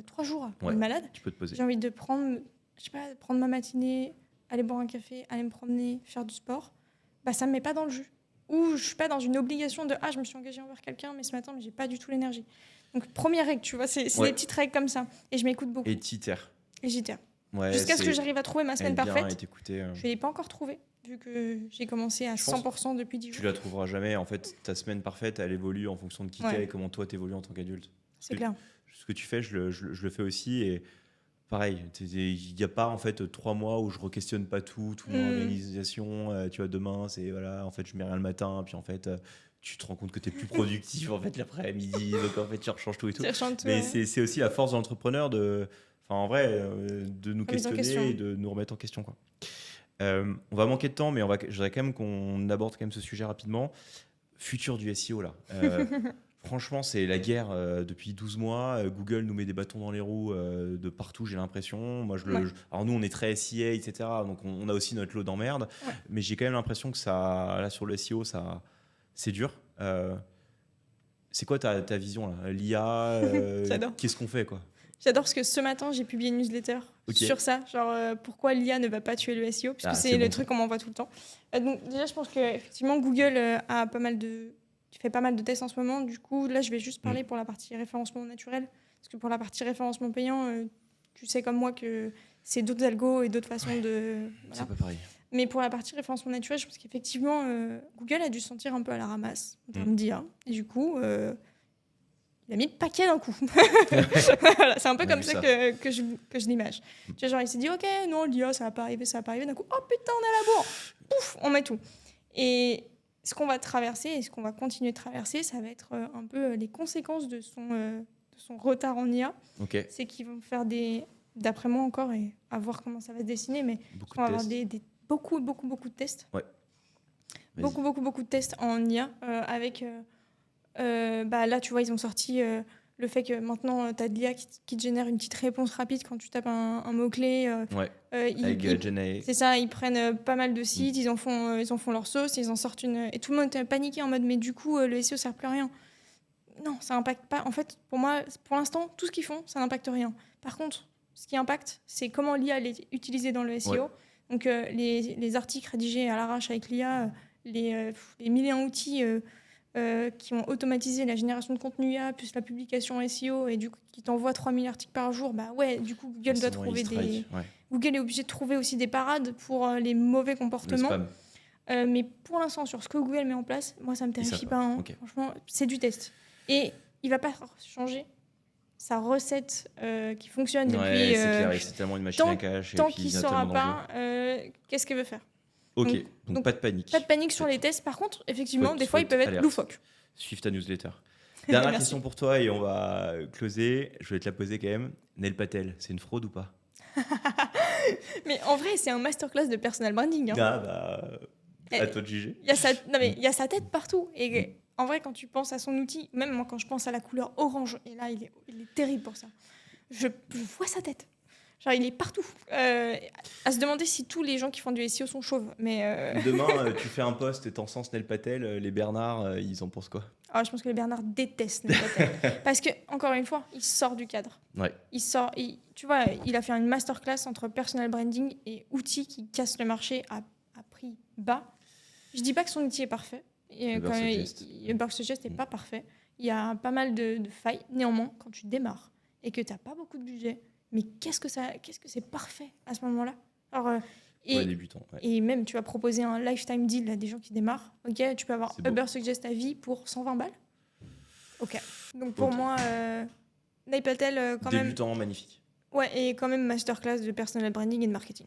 3 jours, une malade, tu peux te poser. J'ai envie de prendre ma matinée, aller boire un café, aller me promener, faire du sport, bah ça me met pas dans le jus. Ou je suis pas dans une obligation de je me suis engagée envers quelqu'un, mais ce matin, j'ai pas du tout l'énergie. Donc première règle, tu vois, c'est des petites règles comme ça. Et je m'écoute beaucoup. Et t'itères. Et j'itère. Jusqu'à ce que j'arrive à trouver ma semaine parfaite. Je ne l'ai pas encore trouvée, vu que j'ai commencé à 100% depuis 10 jours. Tu la trouveras jamais. En fait, ta semaine parfaite, elle évolue en fonction de qui t'es et comment toi t'évolues en tant qu'adulte. C'est clair. Ce que tu fais, je le fais aussi. Et pareil, il n'y a pas en fait 3 mois où je re-questionne pas toute mon organisation. Tu vois, demain, c'est voilà, en fait, je mets rien le matin. Puis en fait, tu te rends compte que tu es plus productif en fait l'après-midi. Donc en fait, tu rechanges tout et tout. Mais c'est aussi la force de l'entrepreneur en vrai, de nous questionner et de nous remettre en question, quoi. On va manquer de temps, mais je voudrais quand même qu'on aborde quand même ce sujet rapidement. Futur du SEO, là. Franchement, c'est la guerre depuis 12 mois. Google nous met des bâtons dans les roues de partout, j'ai l'impression. Moi, alors nous, on est très SEA, etc. Donc, on a aussi notre lot d'emmerdes. Mais j'ai quand même l'impression que ça, là, sur le SEO, c'est dur. C'est quoi ta vision, là? L'IA, qu'est-ce qu'on fait, quoi? J'adore parce que ce matin, j'ai publié une newsletter sur ça, genre pourquoi l'IA ne va pas tuer le SEO, puisque c'est le truc qu'on m'envoie tout le temps. Donc déjà, je pense qu'effectivement, Google fait pas mal de tests en ce moment. Du coup, là, je vais juste parler pour la partie référencement naturel, parce que pour la partie référencement payant, tu sais comme moi que c'est d'autres algos et d'autres façons de... Voilà. C'est pas pareil. Mais pour la partie référencement naturel, je pense qu'effectivement, Google a dû se sentir un peu à la ramasse en termes d'IA. Et du coup, il a mis le paquet d'un coup. Voilà, c'est un peu comme ça que je l'image. Tu vois, genre, il s'est dit, OK, non, l'IA, ça va pas arriver. D'un coup, oh putain, on est à la bourre. Pouf, on met tout. Et ce qu'on va traverser et ce qu'on va continuer de traverser, ça va être un peu les conséquences de son retard en IA. Ok. C'est qu'ils vont faire d'après moi encore, et à voir comment ça va se dessiner, mais on va avoir beaucoup de tests. Ouais. Beaucoup de tests en IA avec... là, tu vois, ils ont sorti le fait que maintenant, tu as de l'IA qui te génère une petite réponse rapide quand tu tapes un mot-clé. Avec GenAI. C'est ça, ils prennent pas mal de sites, ils en font leur sauce, ils en sortent une... Et tout le monde est paniqué en mode, mais du coup, le SEO sert plus à rien. Non, ça n'impacte pas. En fait, pour moi, pour l'instant, tout ce qu'ils font, ça n'impacte rien. Par contre, ce qui impacte, c'est comment l'IA est utilisée dans le SEO. Ouais. Donc, les articles rédigés à l'arrache avec l'IA, les 1001 outils qui ont automatisé la génération de contenu IA, plus la publication SEO, et du coup, qui t'envoient 3000 articles par jour, bah ouais, du coup, Google doit trouver des... Ouais. Google est obligé de trouver aussi des parades pour les mauvais comportements. Le spam. Mais pour l'instant, sur ce que Google met en place, moi, ça ne me terrifie pas. Hein. Okay. Franchement, c'est du test. Et il ne va pas changer sa recette qui fonctionne depuis... c'est clair, c'est tellement une machine à cash. Tant qu'il ne saura pas qu'est-ce qu'elle veut faire. Ok, donc pas de panique. Pas de panique sur les tests. Par contre, effectivement, des fois, ils peuvent être loufoques. Suive ta newsletter. Dernière question pour toi et on va closer. Je vais te la poser quand même. Neil Patel, c'est une fraude ou pas? Mais en vrai, c'est un masterclass de personal branding. Hein. À toi de juger. Il y a sa tête partout. Et en vrai, quand tu penses à son outil, même moi, quand je pense à la couleur orange, et là, il est terrible pour ça. Je vois sa tête. Genre, il est partout. À se demander si tous les gens qui font du SEO sont chauves. Mais Demain, tu fais un post et t'encenses Neil Patel. Les Bernard, ils en pensent quoi? Je pense que les Bernard détestent Neil Patel. Parce que, encore une fois, il sort du cadre. Ouais. Tu vois, il a fait une masterclass entre personal branding et outils qui cassent le marché à prix bas. Je dis pas que son outil est parfait. Burst Suggest n'est pas parfait. Il y a pas mal de failles. Néanmoins, quand tu démarres et que tu n'as pas beaucoup de budget, mais qu'est-ce que c'est parfait à ce moment-là. Alors, pour les débutants. Ouais. Et même, tu vas proposer un lifetime deal à des gens qui démarrent. Ok, tu peux avoir Uber Suggest à vie pour 120 balles. Ok. Donc pour moi, Neil Patel, quand même... Débutant, magnifique. Ouais, et quand même masterclass de personal branding et de marketing.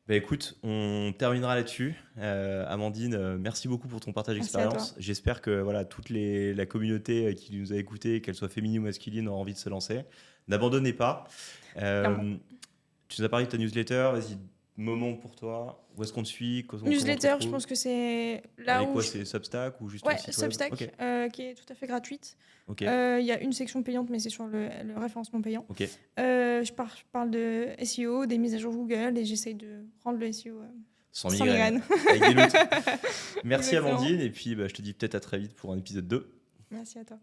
Bah écoute, on terminera là-dessus. Amandine, merci beaucoup pour ton partage d'expérience. J'espère que voilà, toute la communauté qui nous a écoutés, qu'elle soit féminine ou masculine, aura envie de se lancer. N'abandonnez pas. Tu nous as parlé de ta newsletter. Vas-y, moment pour toi. Où est-ce qu'on te suit? Newsletter, je pense que c'est là où... c'est Substack ou juste site Substack, qui est tout à fait gratuite. Il y a une section payante, mais c'est sur le référencement payant. Je parle de SEO, des mises à jour Google, et j'essaye de rendre le SEO sans migraine. Avec des luttes. Merci Amandine, et puis je te dis peut-être à très vite pour un épisode 2. Merci à toi.